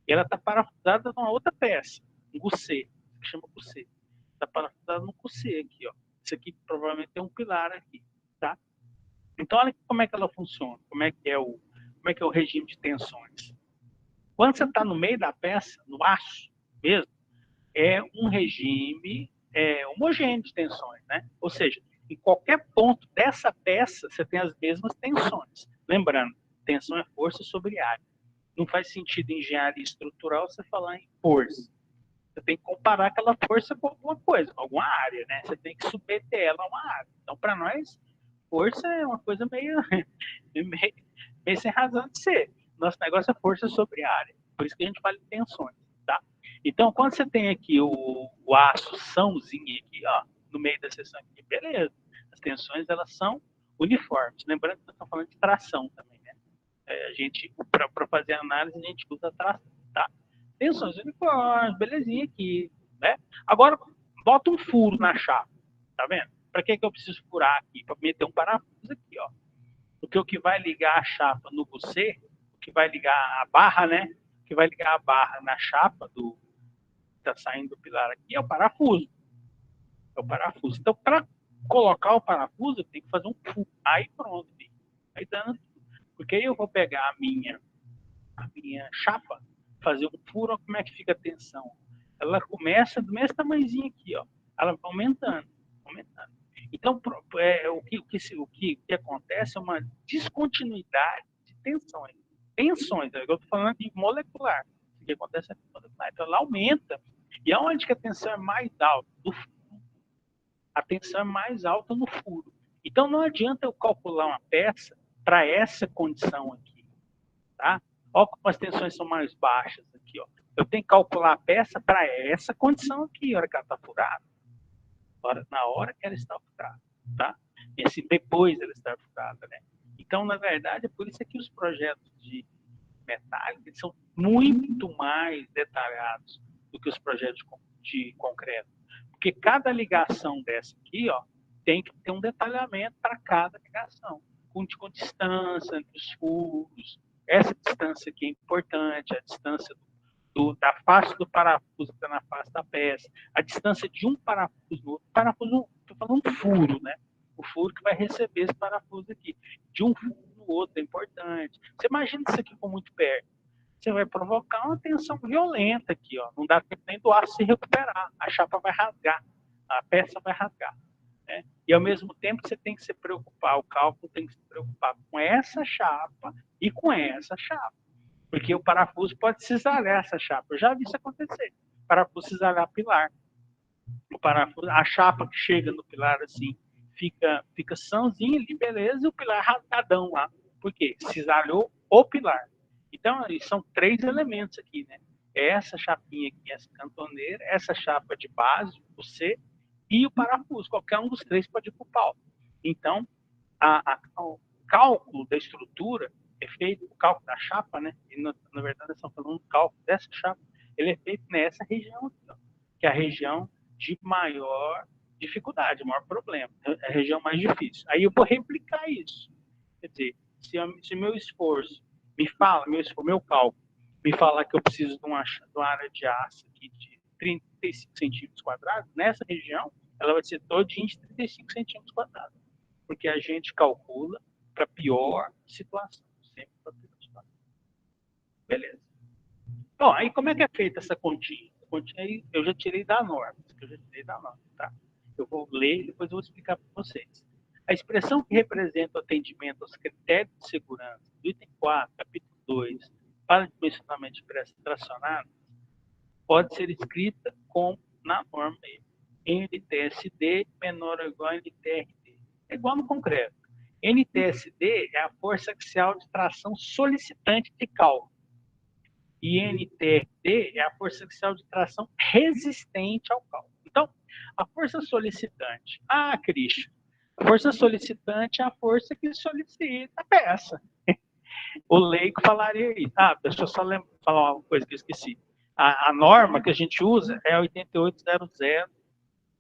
E ela está parafusada numa outra peça, um gussê, que chama gussê. Está parafusado no gussê aqui, ó. Isso aqui provavelmente tem um pilar aqui, tá? Então, olha como é que ela funciona, como é que é o regime de tensões. Quando você está no meio da peça, no aço mesmo, é um regime homogêneo de tensões, né? Ou seja, em qualquer ponto dessa peça, você tem as mesmas tensões. Lembrando, tensão é força sobre área. Não faz sentido em engenharia estrutural você falar em força. Você tem que comparar aquela força com alguma coisa, com alguma área, né? Você tem que submeter ela a uma área. Então, para nós, força é uma coisa meio sem razão de ser. Nosso negócio é força sobre área. Por isso que a gente fala em tensões, tá? Então, quando você tem aqui o açozinho aqui, ó, no meio da seção aqui, beleza. As tensões, elas são uniformes. Lembrando que nós estamos falando de tração também, né? A gente, para fazer a análise, a gente usa tração, tá? Tensões uniformes, belezinha aqui, né? Agora, bota um furo na chapa, tá vendo? Para que eu preciso furar aqui? Para meter um parafuso aqui, ó. Porque o que vai ligar a chapa no você, o que vai ligar a barra, né? O que vai ligar a barra na chapa que está saindo do pilar aqui é o parafuso. É o parafuso. Então, para colocar o parafuso, eu tenho que fazer um furo. Aí pronto. Aí dando tudo. Porque aí eu vou pegar a minha chapa, fazer um furo, como é que fica a tensão? Ela começa do mesmo tamanhozinho aqui, ó. Ela vai aumentando. Então, o que acontece é uma descontinuidade de tensões. Tensões, eu estou falando de molecular. O que acontece é molecular. Então, ela aumenta. E aonde que a tensão é mais alta? No furo. A tensão é mais alta no furo. Então, não adianta eu calcular uma peça para essa condição aqui. Tá? Olha como as tensões são mais baixas aqui. Ó. Eu tenho que calcular a peça para essa condição aqui, a hora que ela está furada. Na hora que ela está furada, tá? E assim, depois ela está furada, né? Então, na verdade, é por isso que os projetos de metálica são muito mais detalhados do que os projetos de concreto. Porque cada ligação dessa aqui, ó, tem que ter um detalhamento para cada ligação, com distância entre os furos. Essa distância aqui é importante, a distância da face do parafuso que está na face da peça, a distância de um parafuso no outro. Parafuso, estou falando um furo, né? O furo que vai receber esse parafuso aqui. De um furo no outro é importante. Você imagina isso aqui com muito perto. Você vai provocar uma tensão violenta aqui, ó. Não dá tempo nem do aço se recuperar. A chapa vai rasgar, a peça vai rasgar. Né? E ao mesmo tempo você tem que se preocupar, o cálculo tem que se preocupar com essa chapa e com essa chapa. Porque o parafuso pode cisalhar essa chapa. Eu já vi isso acontecer. O parafuso cisalhar pilar. O parafuso, a chapa que chega no pilar assim, fica sãozinha ali, beleza, e o pilar rasgadão lá. Por quê? Cisalhou o pilar. Então, são 3 elementos aqui, né? Essa chapinha aqui, essa cantoneira, essa chapa de base, o C, e o parafuso. Qualquer um dos 3 pode ir para o pau. Então, o cálculo da estrutura é feito, o cálculo da chapa, né? E na verdade, nós estamos falando do cálculo dessa chapa, ele é feito nessa região aqui, ó, que é a região de maior dificuldade, maior problema, é a região mais difícil. Aí eu vou replicar isso. Quer dizer, se meu esforço me fala, meu cálculo, me falar que eu preciso de uma área de aço aqui de 35 centímetros quadrados, nessa região, ela vai ser todinha de 35 centímetros quadrados. Porque a gente calcula para pior situação. Sempre para pior situação. Beleza. Bom, aí como é que é feita essa continha? A continha aí eu já tirei da norma. Tá? Eu vou ler e depois eu vou explicar para vocês. A expressão que representa o atendimento aos critérios de segurança do item 4, capítulo 2, para dimensionamento de peças tracionadas, pode ser escrita como na norma NTSD menor ou igual a NTRD. É igual no concreto. NTSD é a força axial de tração solicitante de cálculo. E NTRD é a força axial de tração resistente ao cálculo. Então, a força solicitante. Christian, a força solicitante é a força que solicita a peça. O leigo falaria isso. Deixa eu só falar uma coisa que eu esqueci. A norma que a gente usa é 8800.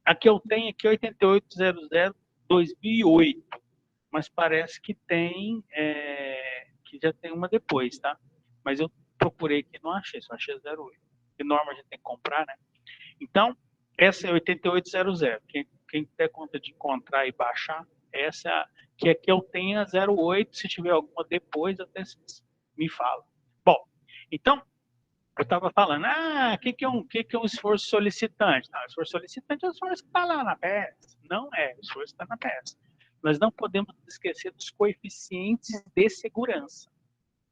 A que eu tenho aqui é 8800-2008. Mas parece que tem, que já tem uma depois, tá? Mas eu procurei aqui, não achei, só achei 08. Que norma a gente tem que comprar, né? Então, essa é 8800. Quem der conta de encontrar e baixar, essa que aqui eu tenho a 08. Se tiver alguma depois, até me fala. Bom, então, eu estava falando, o que é um esforço solicitante? Não, o esforço solicitante é o esforço que está lá na peça. Não é, o esforço está na peça. Nós não podemos esquecer dos coeficientes de segurança.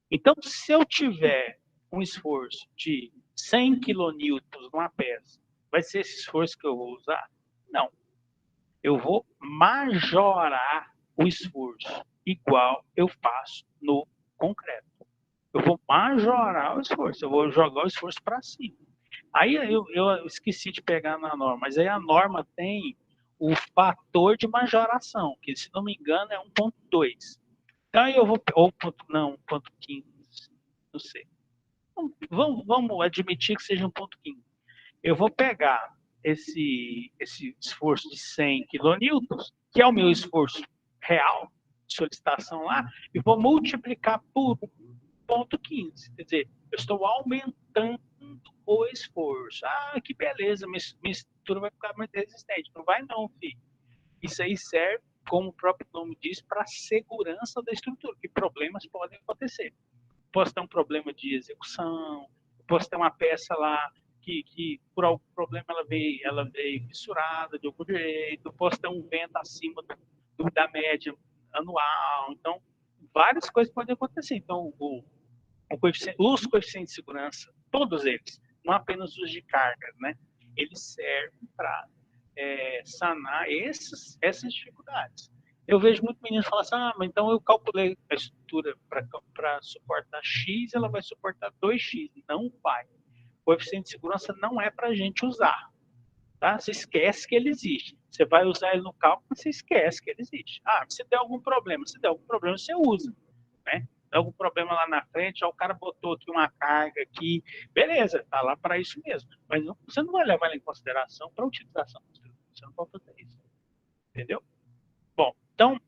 Então, se eu tiver um esforço de 100 quilonewtons numa peça, vai ser esse esforço que eu vou usar? Não. Eu vou majorar o esforço, igual eu faço no concreto. Eu vou majorar o esforço, eu vou jogar o esforço para cima. Aí eu esqueci de pegar na norma, mas aí a norma tem o fator de majoração, que se não me engano é 1.2. Então aí eu vou, ou 1.15, não sei. Vamos admitir que seja 1.15. Eu vou pegar esse esforço de 100 quilonewtons, que é o meu esforço real de solicitação lá, e vou multiplicar por 1.15. Quer dizer, eu estou aumentando o esforço. Que beleza, minha estrutura vai ficar mais resistente. Não vai não, filho. Isso aí serve, como o próprio nome diz, para a segurança da estrutura, que problemas podem acontecer. Posso ter um problema de execução, posso ter uma peça lá que por algum problema ela veio fissurada de algum jeito, posso ter um vento acima da média anual. Então, várias coisas podem acontecer. Então, os coeficientes de segurança, todos eles, não apenas os de carga, né? Eles servem para sanar essas dificuldades. Eu vejo muito meninos falar assim, mas então eu calculei a estrutura para suportar X, ela vai suportar 2X. Não vai. O coeficiente de segurança não é para a gente usar. Tá? Você esquece que ele existe. Você vai usar ele no cálculo, mas você esquece que ele existe. Ah, se der algum problema, você usa. Né? Se der algum problema lá na frente, ó, o cara botou aqui uma carga aqui, beleza, tá lá para isso mesmo. Mas não, você não vai levar ele em consideração para utilização. Você não pode fazer isso. Entendeu? Bom, então,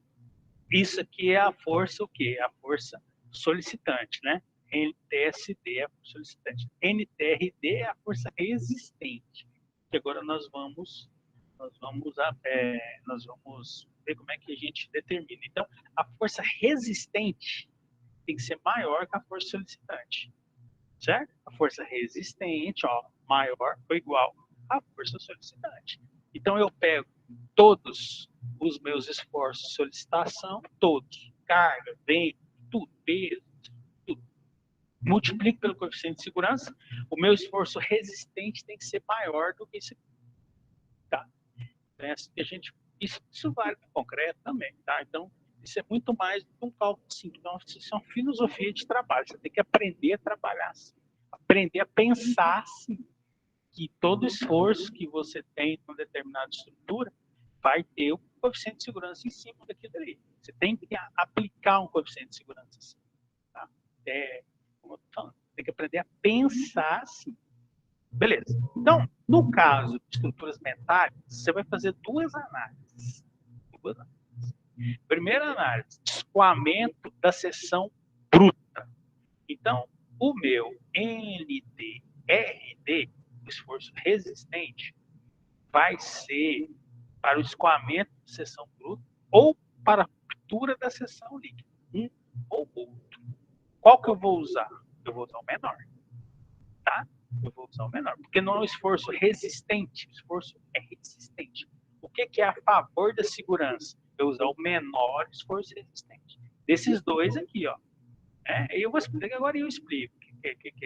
isso aqui é a força, o quê? A força solicitante, né? NTSD é a força solicitante. NTRD é a força resistente. Que agora nós vamos ver como é que a gente determina. Então, a força resistente tem que ser maior que a força solicitante, certo? A força resistente, ó, maior ou igual à força solicitante. Então, eu pego todos os meus esforços de solicitação, todos, carga, vento, tudo, peso, tudo. Multiplico pelo coeficiente de segurança, o meu esforço resistente tem que ser maior do que esse. Tá? Então, isso vale para o concreto também. Tá? Então, isso é muito mais do que um cálculo simples. Então, isso é uma filosofia de trabalho. Você tem que aprender a trabalhar assim. Aprender a pensar assim. Que todo esforço que você tem em uma determinada estrutura vai ter o coeficiente de segurança em cima daquilo ali. Você tem que aplicar um coeficiente de segurança assim. Tá? Como eu tô falando, tem que aprender a pensar assim. Beleza. Então, no caso de estruturas metálicas, você vai fazer duas análises. Primeira análise, escoamento da seção bruta. Então, o meu NDRD, o esforço resistente, vai ser para o escoamento da seção bruta ou para a ruptura da seção líquida. Um ou outro. Qual que eu vou usar? Eu vou usar o menor. Tá? Eu vou usar o menor. Porque não é um esforço resistente. O esforço é resistente. O que é a favor da segurança? Eu usar o menor esforço resistente. Desses dois aqui, ó. Eu vou explicar agora eu explico o que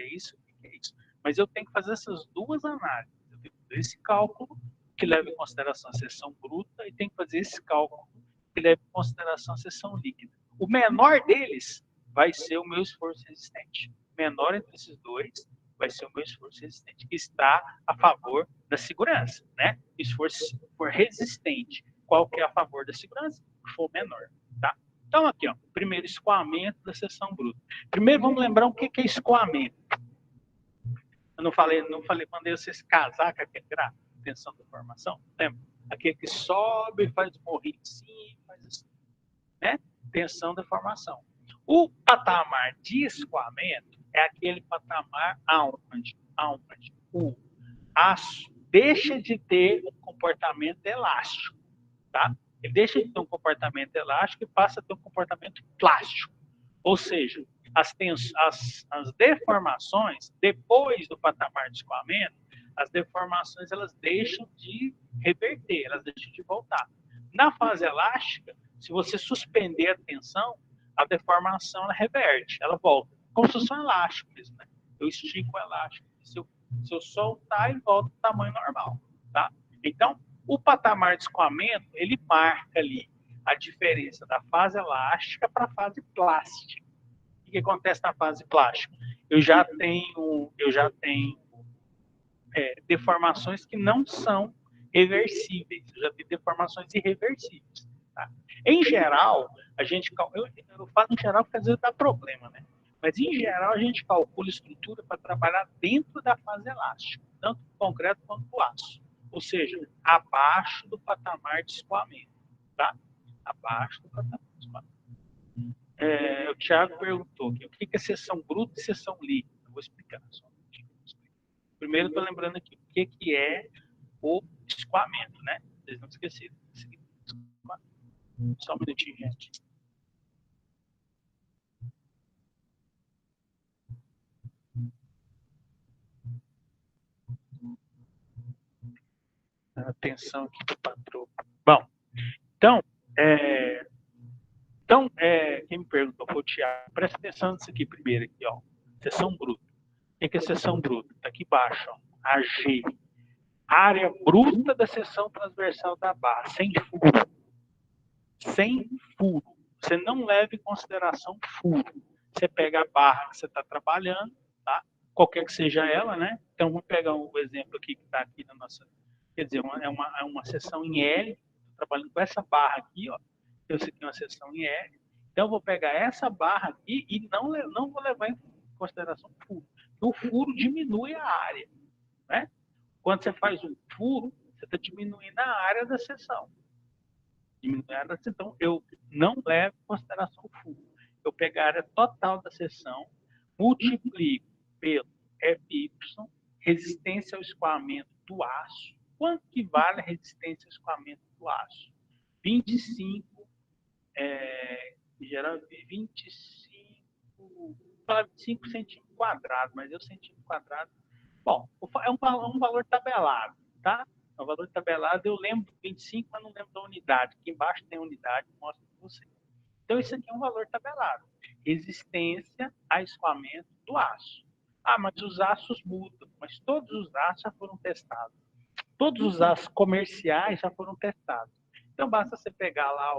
é isso, o que é isso. Mas eu tenho que fazer essas duas análises. Eu tenho que fazer esse cálculo que leva em consideração a seção bruta e tenho que fazer esse cálculo que leva em consideração a seção líquida. O menor deles vai ser o meu esforço resistente. O menor entre esses dois vai ser o meu esforço resistente, que está a favor da segurança, né? Esforço for resistente. Qual que é a favor da segurança? O for menor, tá? Então, aqui, ó, primeiro escoamento da seção bruta. Primeiro, vamos lembrar o que é escoamento. Eu não falei, mandei vocês casar com aquele gráfico, tensão da formação. Lembra? Aquele que sobe, faz morrer em cima, faz assim, né? Tensão da formação. O patamar de escoamento é aquele patamar aonde o aço deixa de ter um comportamento elástico, tá? Ele deixa de ter um comportamento elástico e passa a ter um comportamento plástico. Ou seja, as deformações, depois do patamar de escoamento, as deformações elas deixam de reverter, elas deixam de voltar. Na fase elástica, se você suspender a tensão, a deformação ela reverte, ela volta. Como se fosse um elástico mesmo, né? Eu estico o elástico. Se eu soltar, ele volta ao tamanho normal, tá? Então, o patamar de escoamento, ele marca ali a diferença da fase elástica para a fase plástica. O que acontece na fase plástica? Eu já tenho deformações que não são reversíveis. Eu já tenho deformações irreversíveis. Tá? Em geral, eu falo em geral porque às vezes dá problema, né? Mas em geral a gente calcula estrutura para trabalhar dentro da fase elástica, tanto o concreto quanto o aço. Ou seja, abaixo do patamar de escoamento. Tá? Abaixo do patamar de escoamento. O Thiago perguntou aqui, o que é seção bruta e seção líquida? Eu vou explicar. Primeiro, estou lembrando aqui o que é o escoamento, né? Vocês não esqueceram. Só um minutinho, gente. Atenção aqui para o patrão. Bom, então, quem me perguntou foi o Thiago. Presta atenção nisso aqui primeiro, aqui, ó. Seção bruta. O que é seção bruta? Está aqui embaixo, ó. AG. Área bruta da seção transversal da barra, sem furo. Sem furo. Você não leva em consideração furo. Você pega a barra que você está trabalhando, tá? Qualquer que seja ela, né? Então, vamos pegar um exemplo aqui que está aqui na nossa Quer dizer, é uma seção em L, estou trabalhando com essa barra aqui, ó. Então, isso aqui é uma seção em L. Então, eu vou pegar essa barra aqui e não vou levar em consideração o furo. O furo diminui a área, né? Quando você faz um furo, você está diminuindo a área da seção. Diminuindo a área da seção, eu não levo em consideração o furo. Eu pego a área total da seção, multiplico pelo FY, resistência ao escoamento do aço. Quanto que vale a resistência ao escoamento do aço? 25, gera 25, fala 25 centímetros quadrados, mas eu centímetro quadrado. Bom, é um valor tabelado, tá? É um valor tabelado, eu lembro do 25, mas não lembro da unidade. Aqui embaixo tem a unidade, mostro para você. Então, isso aqui é um valor tabelado. Resistência a escoamento do aço. Ah, mas os aços mudam. Mas todos os aços já foram testados. Todos os aços comerciais já foram testados. Então, basta você pegar lá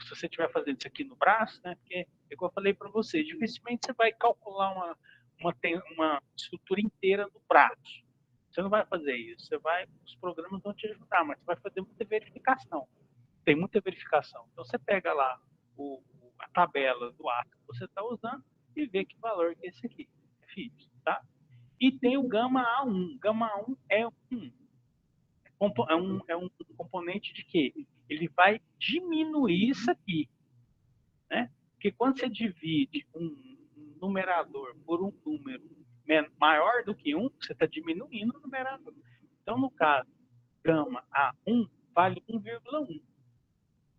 se você estiver fazendo isso aqui no braço, né? Porque, igual eu falei para você, dificilmente você vai calcular uma estrutura inteira no braço. Você não vai fazer isso. Os programas vão te ajudar, mas você vai fazer muita verificação. Tem muita verificação. Então, você pega lá a tabela do aço que você está usando e vê que valor que é esse aqui. É fixo, tá? E tem o gama A1. Gama A1 é um componente de quê? Ele vai diminuir isso aqui, né? Porque quando você divide um numerador por um número maior do que 1, você está diminuindo o numerador. Então, no caso, gama A1 vale 1,1,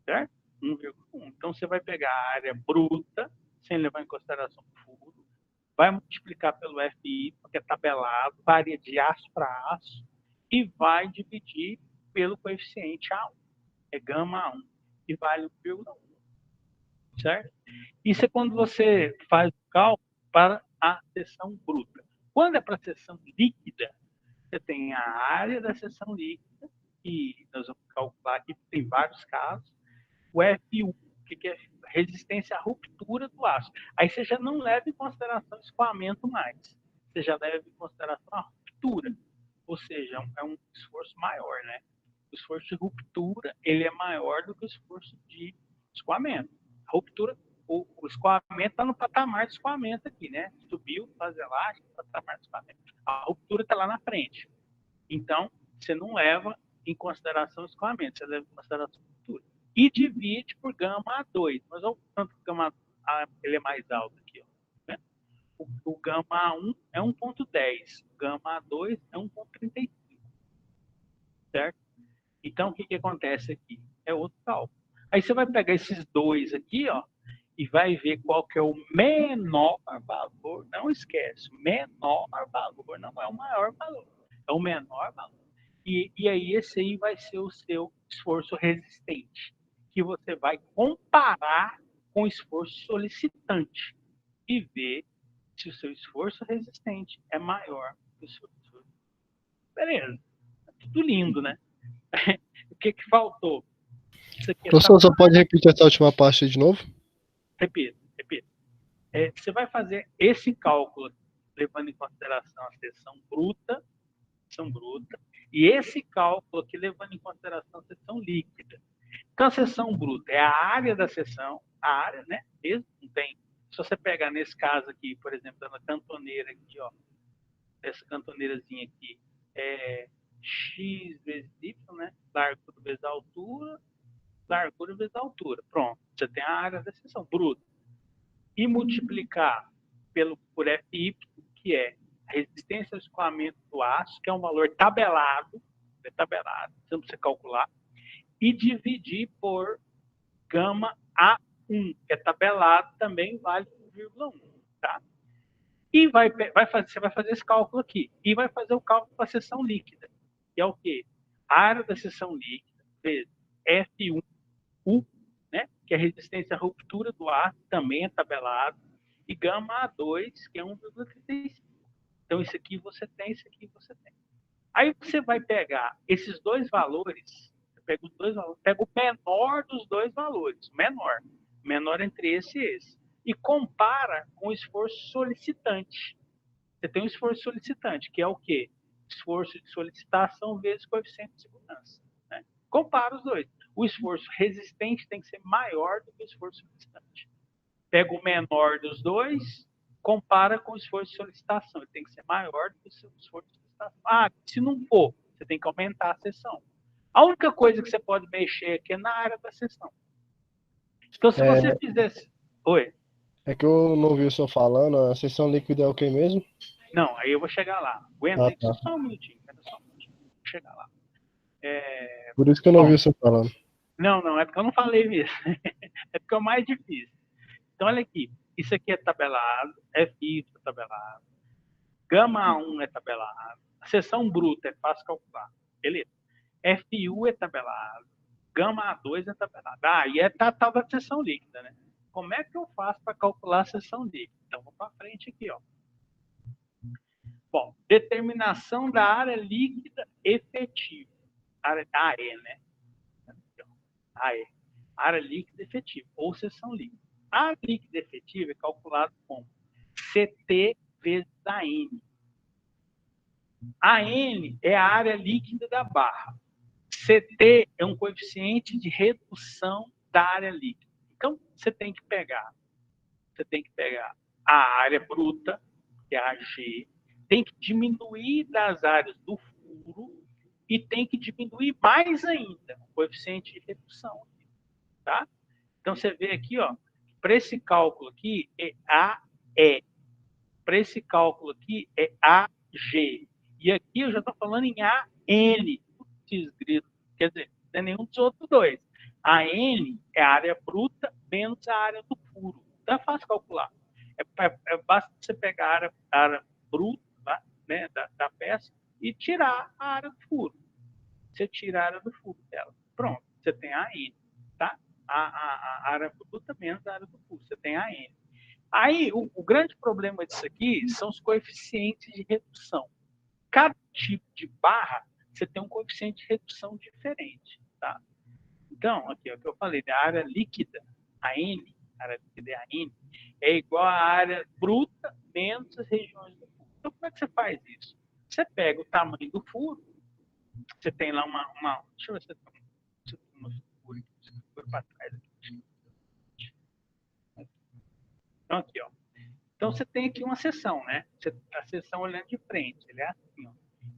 certo? 1,1. Então, você vai pegar a área bruta, sem levar em consideração o furo, vai multiplicar pelo FI, porque é tabelado, varia de aço para aço, e vai dividir pelo coeficiente A1, é gama A1, e vale 1,1, certo? Isso é quando você faz o cálculo para a seção bruta. Quando é para a seção líquida, você tem a área da seção líquida, que nós vamos calcular aqui, tem vários casos, o F1, que é resistência à ruptura do aço. Aí você já não leva em consideração o escoamento mais. Você já leva em consideração a ruptura. Ou seja, é um esforço maior, né? O esforço de ruptura, ele é maior do que o esforço de escoamento. A ruptura, o escoamento está no patamar de escoamento aqui, né? Subiu, faz elástico, patamar de escoamento. A ruptura está lá na frente. Então, você não leva em consideração o escoamento, você leva em consideração a ruptura. E divide por gama A2. Mas olha o tanto que o gama A ele é mais alto aqui. Ó, né? O gama A1 é 1,10. O gama A2 é 1,35. Certo? Então, o que acontece aqui? É outro cálculo. Aí você vai pegar esses dois aqui, ó, e vai ver qual que é o menor valor. Não esquece, menor valor não é o maior valor, é o menor valor. E aí esse aí vai ser o seu esforço resistente, que você vai comparar com o esforço solicitante e ver se o seu esforço resistente é maior que o seu esforço. Beleza, tá tudo lindo, né? O que faltou? Isso aqui Professor, só pode repetir essa última parte de novo? Repito. Você vai fazer esse cálculo levando em consideração a seção bruta, e esse cálculo aqui levando em consideração a seção líquida. Então, a seção bruta é a área da seção, a área, né? Mesmo não tem. Se você pegar nesse caso aqui, por exemplo, na cantoneira aqui, ó, essa cantoneirazinha aqui, é x vezes y, né? Largura vezes altura, largura vezes altura. Pronto, você tem a área da seção bruta. E multiplicar por FY, que é a resistência ao escoamento do aço, que é um valor tabelado, você não precisa calcular, e dividir por gama A1, que é tabelado, também vale 1,1, tá? E você vai fazer esse cálculo aqui, e vai fazer o cálculo para a seção líquida, que é o quê? A área da seção líquida vezes F1U, né, que é a resistência à ruptura do aço, também é tabelado, e gama A2, que é 1,35. Então, isso aqui você tem, isso aqui você tem. Aí você vai pegar esses dois valores, pega o menor dos dois valores, menor entre esse e esse, e compara com o esforço solicitante. Você tem um esforço solicitante, que é o quê? esforço de solicitação vezes coeficiente de segurança. Né? Compara os dois. O esforço resistente tem que ser maior do que o esforço solicitante. Pega o menor dos dois, compara com o esforço de solicitação. Ele tem que ser maior do que o seu esforço de solicitação. Ah, se não for, você tem que aumentar a seção. A única coisa que você pode mexer aqui é na área da seção. Então, se você fizesse... Oi? É que eu não ouvi o senhor falando, a seção líquida é o que mesmo? Não, aí eu vou chegar lá. Aguenta aí tá. só um minutinho. Vou chegar lá. Por isso que eu não ouvi o senhor falando. Não, é porque eu não falei mesmo. É porque é o mais difícil. Então, olha aqui. Isso aqui é tabelado, FI é tabelado, gama 1 é tabelado, a seção bruta é fácil calcular. Beleza. FU é tabelado, gama A2 é tabelado. Ah, e é a tal da seção líquida, né? Como é que eu faço para calcular a seção líquida? Então, vou para frente aqui, ó. Bom, determinação da área líquida efetiva. Área AE, né? AE. Área líquida efetiva, ou seção líquida. A área líquida efetiva é calculada como CT vezes AN. AN é a área líquida da barra. CT é um coeficiente de redução da área líquida. Então, você tem que pegar a área bruta, que é a G, tem que diminuir das áreas do furo e tem que diminuir mais ainda o coeficiente de redução. Tá? Então, você vê aqui, ó, para esse cálculo aqui é AE. Para esse cálculo aqui é AG. E aqui eu já estou falando em AN. Quer dizer, não é nenhum dos outros dois. AN é a área bruta menos a área do furo. Então é fácil calcular. Basta você pegar a área bruta, né, da peça e tirar a área do furo. Você tira a área do furo dela. Pronto, você tem a AN. Tá? A área bruta menos a área do furo. Você tem a AN. Aí, o grande problema disso aqui são os coeficientes de redução. Cada tipo de barra, você tem um coeficiente de redução diferente. Tá? Então, aqui é o que eu falei, a área líquida, a N, a área líquida é a N, é igual à área bruta menos as regiões do furo. Então, como é que você faz isso? Você pega o tamanho do furo, você tem lá uma deixa eu ver se tem uma figura para trás aqui. Então, aqui, ó. Então, você tem aqui uma seção, né? A seção olhando de frente, ele é assim, ó.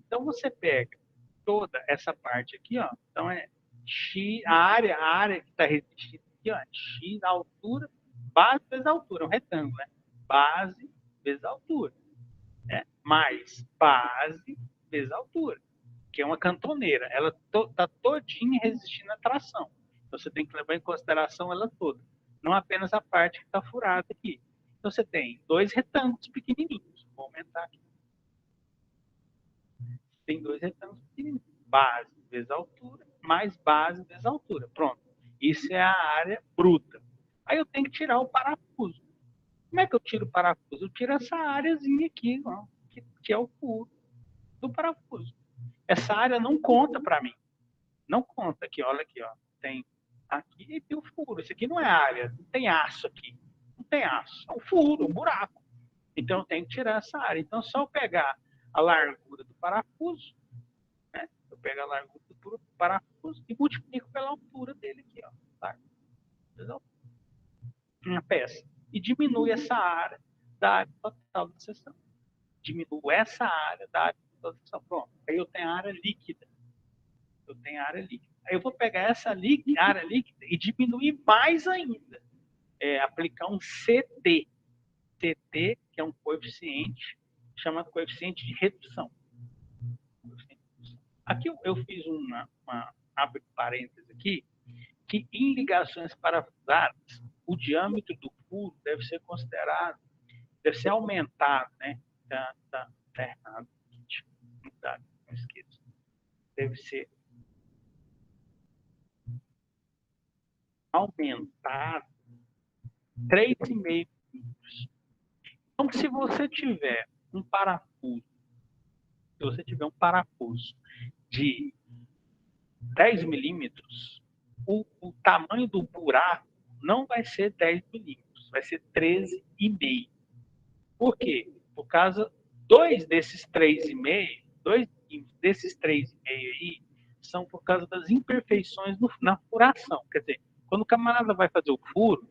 Então, você pega toda essa parte aqui, ó. Então, é X, a área que está resistindo aqui, ó, é X, a altura, base vezes altura, é um retângulo, né? Base vezes altura, né? Mais base vezes altura, que é uma cantoneira. Ela está todinha resistindo à tração. Então, você tem que levar em consideração ela toda, não apenas a parte que está furada aqui. Então, você tem dois retângulos pequenininhos. Vou aumentar aqui. Tem dois retângulos pequenininhos. Base vezes altura, mais base vezes altura. Pronto. Isso é a área bruta. Aí eu tenho que tirar o parafuso. Como é que eu tiro o parafuso? Eu tiro essa áreazinha aqui, ó, que é o furo do parafuso. Essa área não conta para mim. Não conta aqui, olha aqui, ó. Tem aqui e tem o furo. Isso aqui não é área, não tem aço aqui. Não tem aço, é um furo, um buraco. Então eu tenho que tirar essa área. Então, só eu pegar a largura do parafuso, né? Eu pego a largura do parafuso e multiplico pela altura dele aqui, ó. Tá? Uma peça. E diminui essa área da área total da seção. Diminuo essa área da área total da seção. Pronto. Aí eu tenho a área líquida. Aí eu vou pegar essa área líquida e diminuir mais ainda. Aplicar um CT. CT, que é um coeficiente, chamado coeficiente de redução. Aqui eu fiz abre parênteses aqui, que em ligações parafusadas, o diâmetro do furo deve ser considerado, deve ser aumentado, né? Tá errado. Não esqueça. Deve ser aumentado 3,5 milímetros. Então, se você tiver um parafuso de 10 milímetros, o tamanho do buraco não vai ser 10 milímetros, vai ser 13,5. Por quê? Por causa dois desses 3,5, milímetros desses 3,5 aí são por causa das imperfeições na furação. Quer dizer, quando o camarada vai fazer o furo,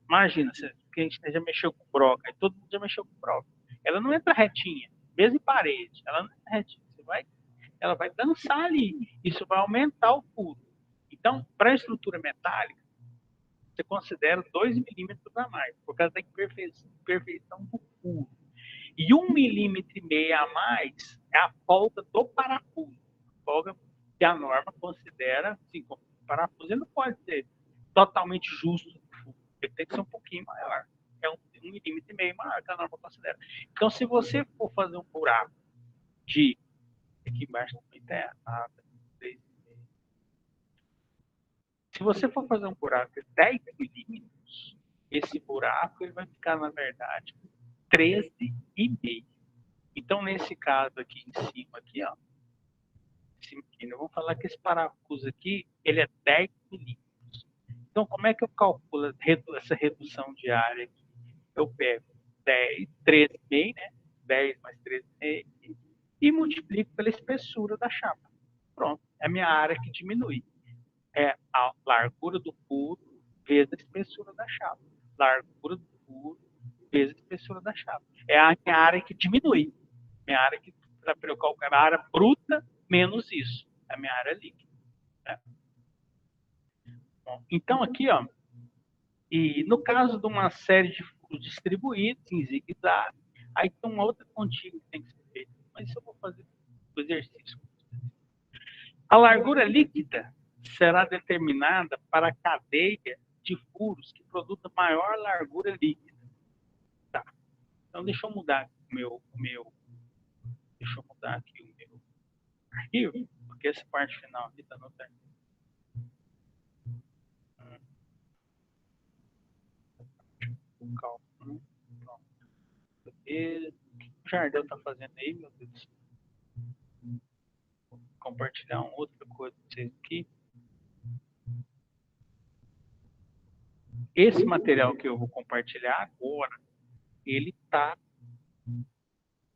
imagina, que a gente já mexeu com broca, todo mundo já mexeu com broca. Ela não entra retinha, mesmo em parede, ela não entra retinha. Ela vai dançar ali. Isso vai aumentar o furo. Então, para a estrutura metálica, você considera 2 milímetros a mais, por causa da imperfeição do furo. E 1,5 milímetro a mais é a folga do parafuso. Folga que a norma considera, assim, como parafuso, ele não pode ser totalmente justo do furo. Ele tem que ser um pouquinho maior. É 1,5 milímetro maior que a norma considera. Então, se você for fazer um buraco de... Aqui embaixo não tem errado. Se você for fazer um buraco de 10 milímetros, esse buraco ele vai ficar, na verdade, 13,5. Então, nesse caso aqui em cima, aqui, ó, eu vou falar que esse parafuso aqui, ele é 10 milímetros. Então, como é que eu calculo essa redução de área aqui? Eu pego 13,5, né? 10 mais 13,5 e multiplico pela espessura da chapa. Pronto, é a minha área que diminui. É a largura do furo vezes a espessura da chapa. Largura do furo vezes a espessura da chapa. É a minha área que diminui. Minha área que, para eu calcular a área bruta menos isso. É a minha área líquida. Né? Bom, então aqui, ó, e no caso de uma série de furos distribuídos em zigue-zague, aí tem uma outra contigo que tem que ser feita. Mas isso eu vou fazer o exercício. A largura líquida será determinada para a cadeia de furos que produza maior largura líquida. Tá. Então, deixa eu mudar deixa eu mudar aqui o meu arquivo, porque essa parte final aqui está no tempo. O cálculo. Pronto. O Jardel está fazendo aí, meu Deus. Vou compartilhar uma outra coisa com vocês aqui. Esse material que eu vou compartilhar agora, ele está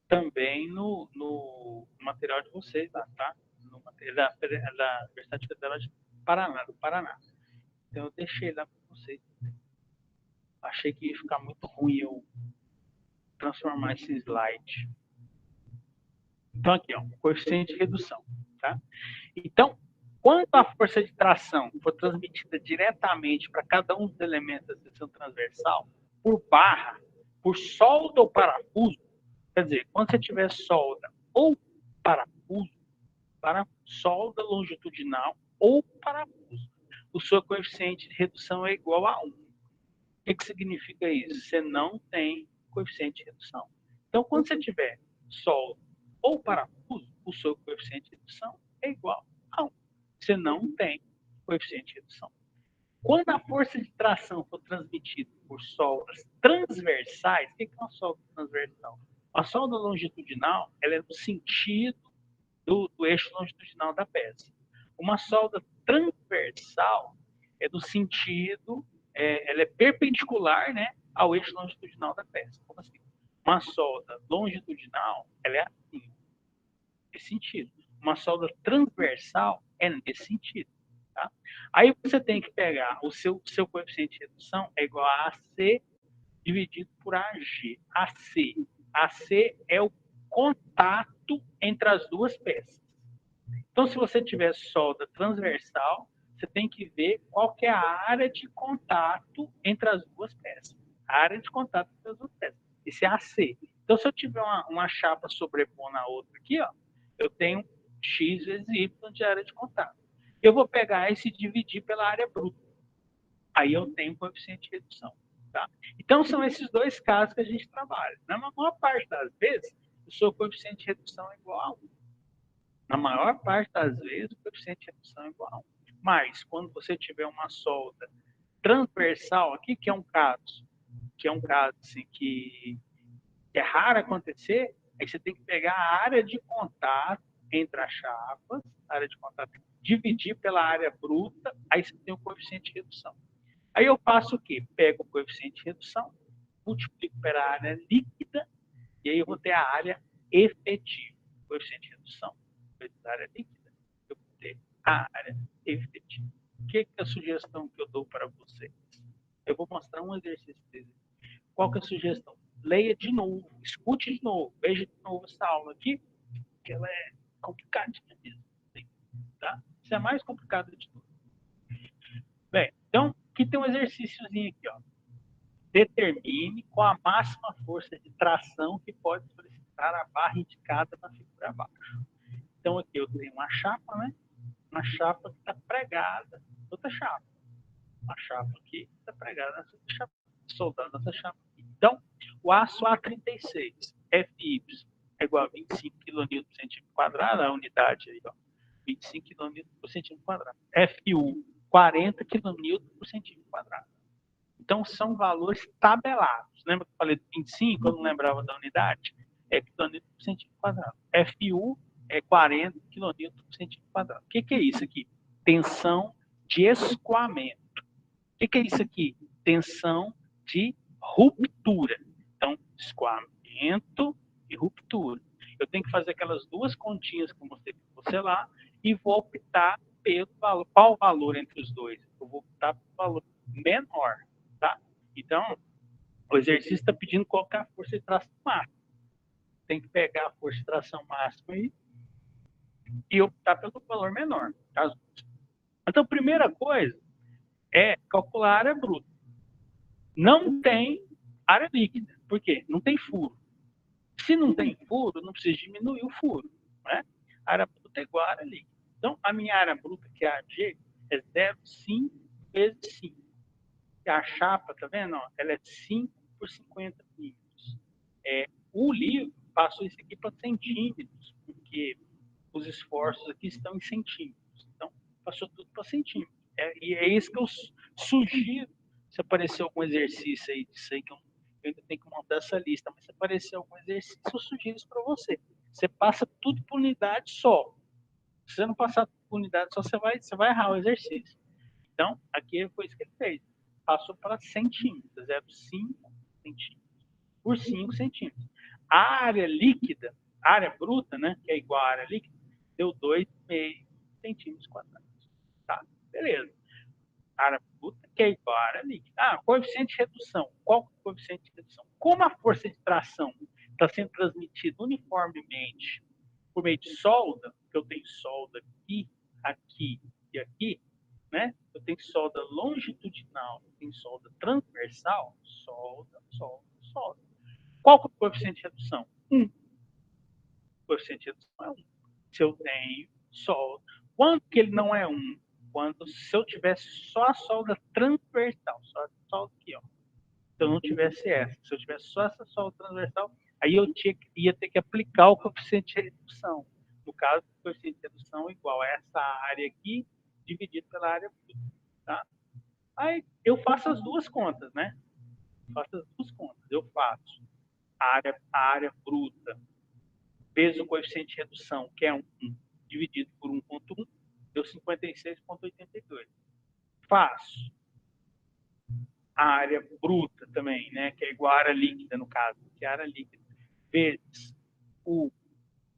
também no material de vocês, tá? No material da Universidade Federal de Paraná, do Paraná. Então eu deixei lá para vocês. Achei que ia ficar muito ruim eu transformar esse slide. Então aqui, ó, o coeficiente de redução, tá? Então, quando a força de tração for transmitida diretamente para cada um dos elementos da seção transversal, por barra, por solda ou parafuso, quer dizer, quando você tiver solda ou parafuso, para solda longitudinal ou parafuso, o seu coeficiente de redução é igual a 1. O que significa isso? Você não tem coeficiente de redução. Então, quando você tiver solda ou parafuso, o seu coeficiente de redução é igual a 1. Você não tem coeficiente de redução. Quando a força de tração for transmitida por soldas transversais, o que é uma solda transversal? A solda longitudinal ela é no sentido do eixo longitudinal da peça. Uma solda transversal é do sentido, ela é perpendicular, né, ao eixo longitudinal da peça. Como assim? Uma solda longitudinal, ela é assim, nesse sentido. Uma solda transversal é nesse sentido. Tá? Aí você tem que pegar o seu coeficiente de redução é igual a AC dividido por AG. AC é o contato entre as duas peças. Então, se você tiver solda transversal, você tem que ver qual que é a área de contato entre as duas peças. A área de contato entre as duas peças. Esse é AC. Então, se eu tiver uma chapa sobrepondo a outra aqui, ó, eu tenho X vezes Y de área de contato. Eu vou pegar esse e dividir pela área bruta. Aí eu tenho coeficiente de redução. Tá? Então, são esses dois casos que a gente trabalha. Na maior parte das vezes, o seu coeficiente de redução é igual a 1. Na maior parte das vezes, o coeficiente de redução é igual a 1. Mas, quando você tiver uma solda transversal aqui, que é um caso assim, que é raro acontecer, aí você tem que pegar a área de contato entre as chapas, a área de contato, dividir pela área bruta, aí você tem o coeficiente de redução. Aí eu faço o quê? Pego o coeficiente de redução, multiplico pela área líquida, e aí eu vou ter a área efetiva. coeficiente de redução vezes a área líquida, eu vou ter a área efetiva. O que é a sugestão que eu dou para vocês? Eu vou mostrar um exercício dele. Qual que é a sugestão? Leia de novo, escute de novo, veja de novo essa aula aqui, que ela é complicadinha mesmo. Tá? Isso é a mais complicado de tudo. Bem, então, aqui tem um exercíciozinho aqui, ó. Determine qual a máxima força de tração que pode solicitar a barra indicada na figura abaixo. Então, aqui eu tenho uma chapa, né? Uma chapa que está pregada, outra chapa. Uma chapa aqui que está pregada nessa chapa, soldando essa chapa aqui. Então, o aço A36, FY, é igual a 25 kN por centímetro quadrado, a unidade aí, ó. 25 kN por centímetro quadrado. FU, 40 kN por centímetro quadrado. Então, são valores tabelados. Lembra que eu falei de 25, eu não lembrava da unidade? É kN por centímetro quadrado. FU é 40 kN por centímetro quadrado. O que é isso aqui? Tensão de escoamento. O que é isso aqui? Tensão de ruptura. Então, escoamento e ruptura. Eu tenho que fazer aquelas duas continhas que eu mostrei para você lá e vou optar pelo valor. Qual o valor entre os dois? Eu vou optar pelo valor menor. Tá? Então, o exercício está pedindo colocar a força de tração máxima. Tem que pegar a força de tração máxima e optar pelo valor menor. Tá? Então, a primeira coisa é calcular a área bruta. Não tem área líquida. Por quê? Não tem furo. Se não tem furo, não precisa diminuir o furo. Né? A área bruta é igual à área líquida. Então, a minha área bruta, que é a AG, é 0,5 vezes 5. E a chapa, tá vendo? Ela é 5 por 50 milímetros. O livro passou isso aqui para centímetros, porque os esforços aqui estão em centímetros. Então, passou tudo para centímetros. E é isso que eu sugiro. Se aparecer algum exercício aí disso aí, que eu ainda tenho que montar essa lista, mas se aparecer algum exercício, eu sugiro isso para você. Você passa tudo por unidade só. Se você não passar por unidade só, você vai errar o exercício. Então, aqui foi isso que ele fez. Passou para centímetros, 0,5 centímetros por 5 centímetros. A área líquida, a área bruta, né, que é igual à área líquida, deu 2,5 centímetros quadrados. Tá, beleza. A área bruta, que é igual à área líquida. Coeficiente de redução. Qual é o coeficiente de redução? Como a força de tração está sendo transmitida uniformemente por meio de solda, que eu tenho solda aqui, aqui e aqui, né? Eu tenho solda longitudinal, eu tenho solda transversal, solda. Qual que é o coeficiente de redução? 1. O coeficiente de redução é 1. Se eu tenho solda. Quando que ele não é 1? Se eu tivesse só a solda transversal, só a solda aqui, ó. Se eu não tivesse essa, se eu tivesse só essa solda transversal, aí eu ia ter que aplicar o coeficiente de redução. No caso, o coeficiente de redução é igual a essa área aqui, dividido pela área bruta. Tá? Aí eu faço as duas contas, né? Eu faço a área bruta vezes o coeficiente de redução, que é 1, dividido por 1,1, deu 56,82. Faço a área bruta também, né, que é igual à área líquida, no caso, que é a área líquida, vezes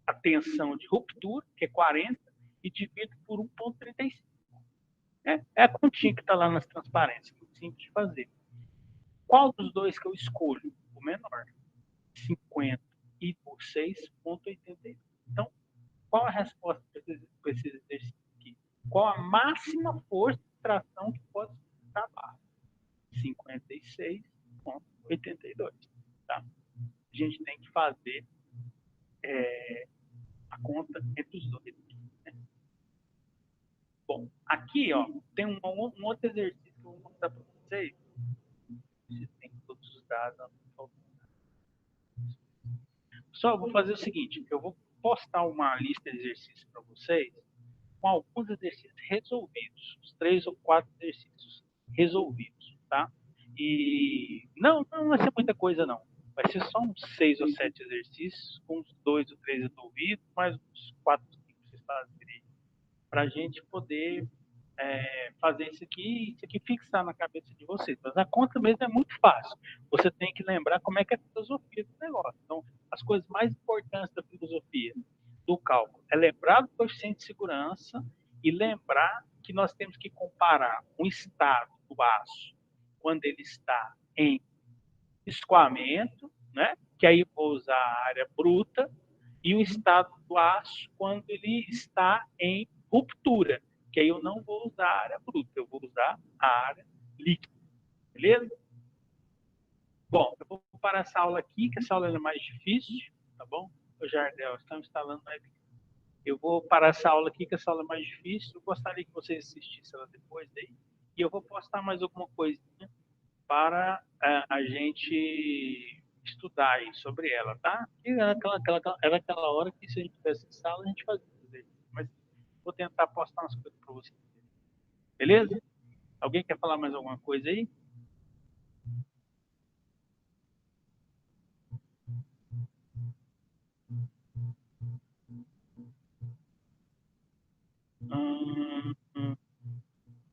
a tensão de ruptura, que é 40, e divido por 1,35. É a continha que está lá nas transparências, muito simples de fazer. Qual dos dois que eu escolho? O menor. 50 e por 6,82. Então, qual a resposta para esse exercício aqui? Qual a máxima força de tração que pode estar abaixo? 56,82. Tá? A gente tem que fazer a conta entre os dois. Né? Bom, aqui ó, tem um outro exercício que eu vou mostrar para vocês. Vocês têm todos os dados. Só vou fazer o seguinte, eu vou postar uma lista de exercícios para vocês com alguns exercícios resolvidos, os 3 ou 4 exercícios resolvidos, tá? E não vai ser muita coisa não, vai ser só uns 6 ou 7 exercícios, com uns 2 ou 3 resolvidos, mais uns 4 ou 5 vocês fazem, para a gente poder fazer isso aqui fixar na cabeça de vocês. Mas a conta mesmo é muito fácil. Você tem que lembrar como é que é a filosofia do negócio. Então, as coisas mais importantes da filosofia. do cálculo é lembrar do coeficiente de segurança e lembrar que nós temos que comparar o estado do aço quando ele está em escoamento, né? Que aí eu vou usar a área bruta, e o estado do aço quando ele está em ruptura, que aí eu não vou usar a área bruta, eu vou usar a área líquida, beleza? Bom, eu vou parar essa aula aqui, que essa aula é mais difícil, tá bom? O Jardel, estão instalando a webcam. Eu vou parar essa aula aqui, que essa aula é mais difícil. Eu gostaria que vocês assistissem ela depois daí. E eu vou postar mais alguma coisinha para a gente estudar aí sobre ela, tá? E era aquela hora que, se a gente tivesse em sala, a gente fazia isso. Mas vou tentar postar umas coisas para vocês. Beleza? Alguém quer falar mais alguma coisa aí?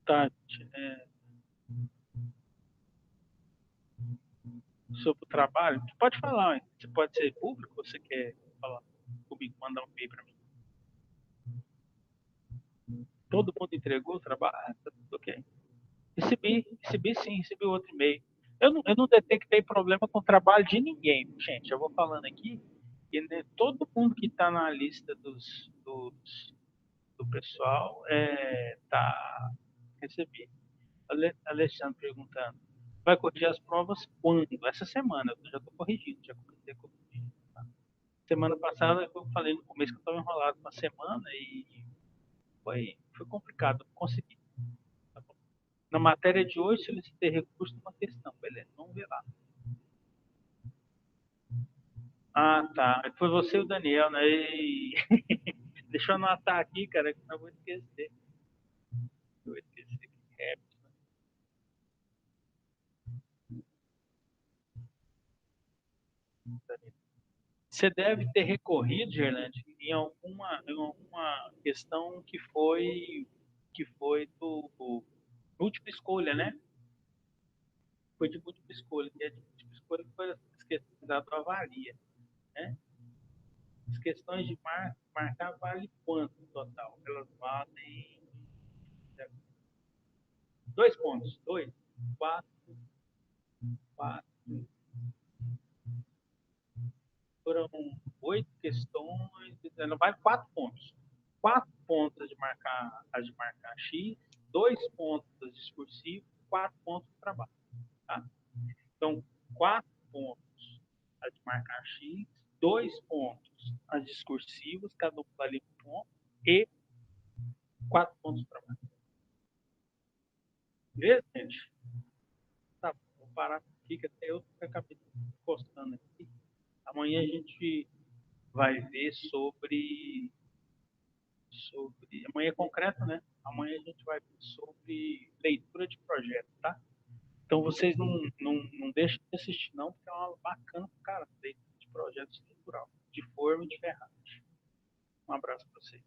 Tati, sobre o trabalho, tu pode falar, você pode ser público, ou você quer falar comigo, mandar um e-mail para mim? Todo mundo entregou o trabalho? Tá tudo ok. Recebi sim, recebi outro e-mail. Eu não detectei problema com o trabalho de ninguém, gente. Eu vou falando aqui, e né, todo mundo que está na lista do pessoal tá, recebi. Alexandre perguntando, vai corrigir as provas quando? Essa semana, eu já estou corrigindo, já comecei a corrigir. Tá? Semana passada, eu falei no começo que eu estava enrolado uma semana e foi complicado, não consegui. Tá bom? Na matéria de hoje, solicitei recurso numa questão, beleza, vamos ver lá. Ah, tá. Foi você e o Daniel, né? Deixa eu anotar aqui, cara, que eu vou esquecer. Eu vou esquecer. Você deve ter recorrido, Gerlande, em alguma questão que foi do múltipla escolha, né? Foi de múltipla escolha, que é de múltipla escolha que foi as questões da avalia, né? As questões de marcar vale quanto no total? Elas valem 2 pontos, 2, 4, 4. Foram 8 questões, não vale 4 pontos. 4 pontos as de marcar X, 2 pontos as discursivas, 4 pontos de trabalho. Tá? Então, 4 pontos as de marcar X, 2 pontos as discursivas, cada um vale 1 ponto, e 4 pontos de trabalho. Beleza, gente? Tá, vou parar aqui, que até eu acabei postando aqui. Amanhã a gente vai ver sobre. Amanhã é concreto, né? Amanhã a gente vai ver sobre leitura de projeto, tá? Então vocês não deixem de assistir, não, porque é uma aula bacana, cara, leitura de projeto estrutural, de forma e de ferragem. Um abraço para vocês.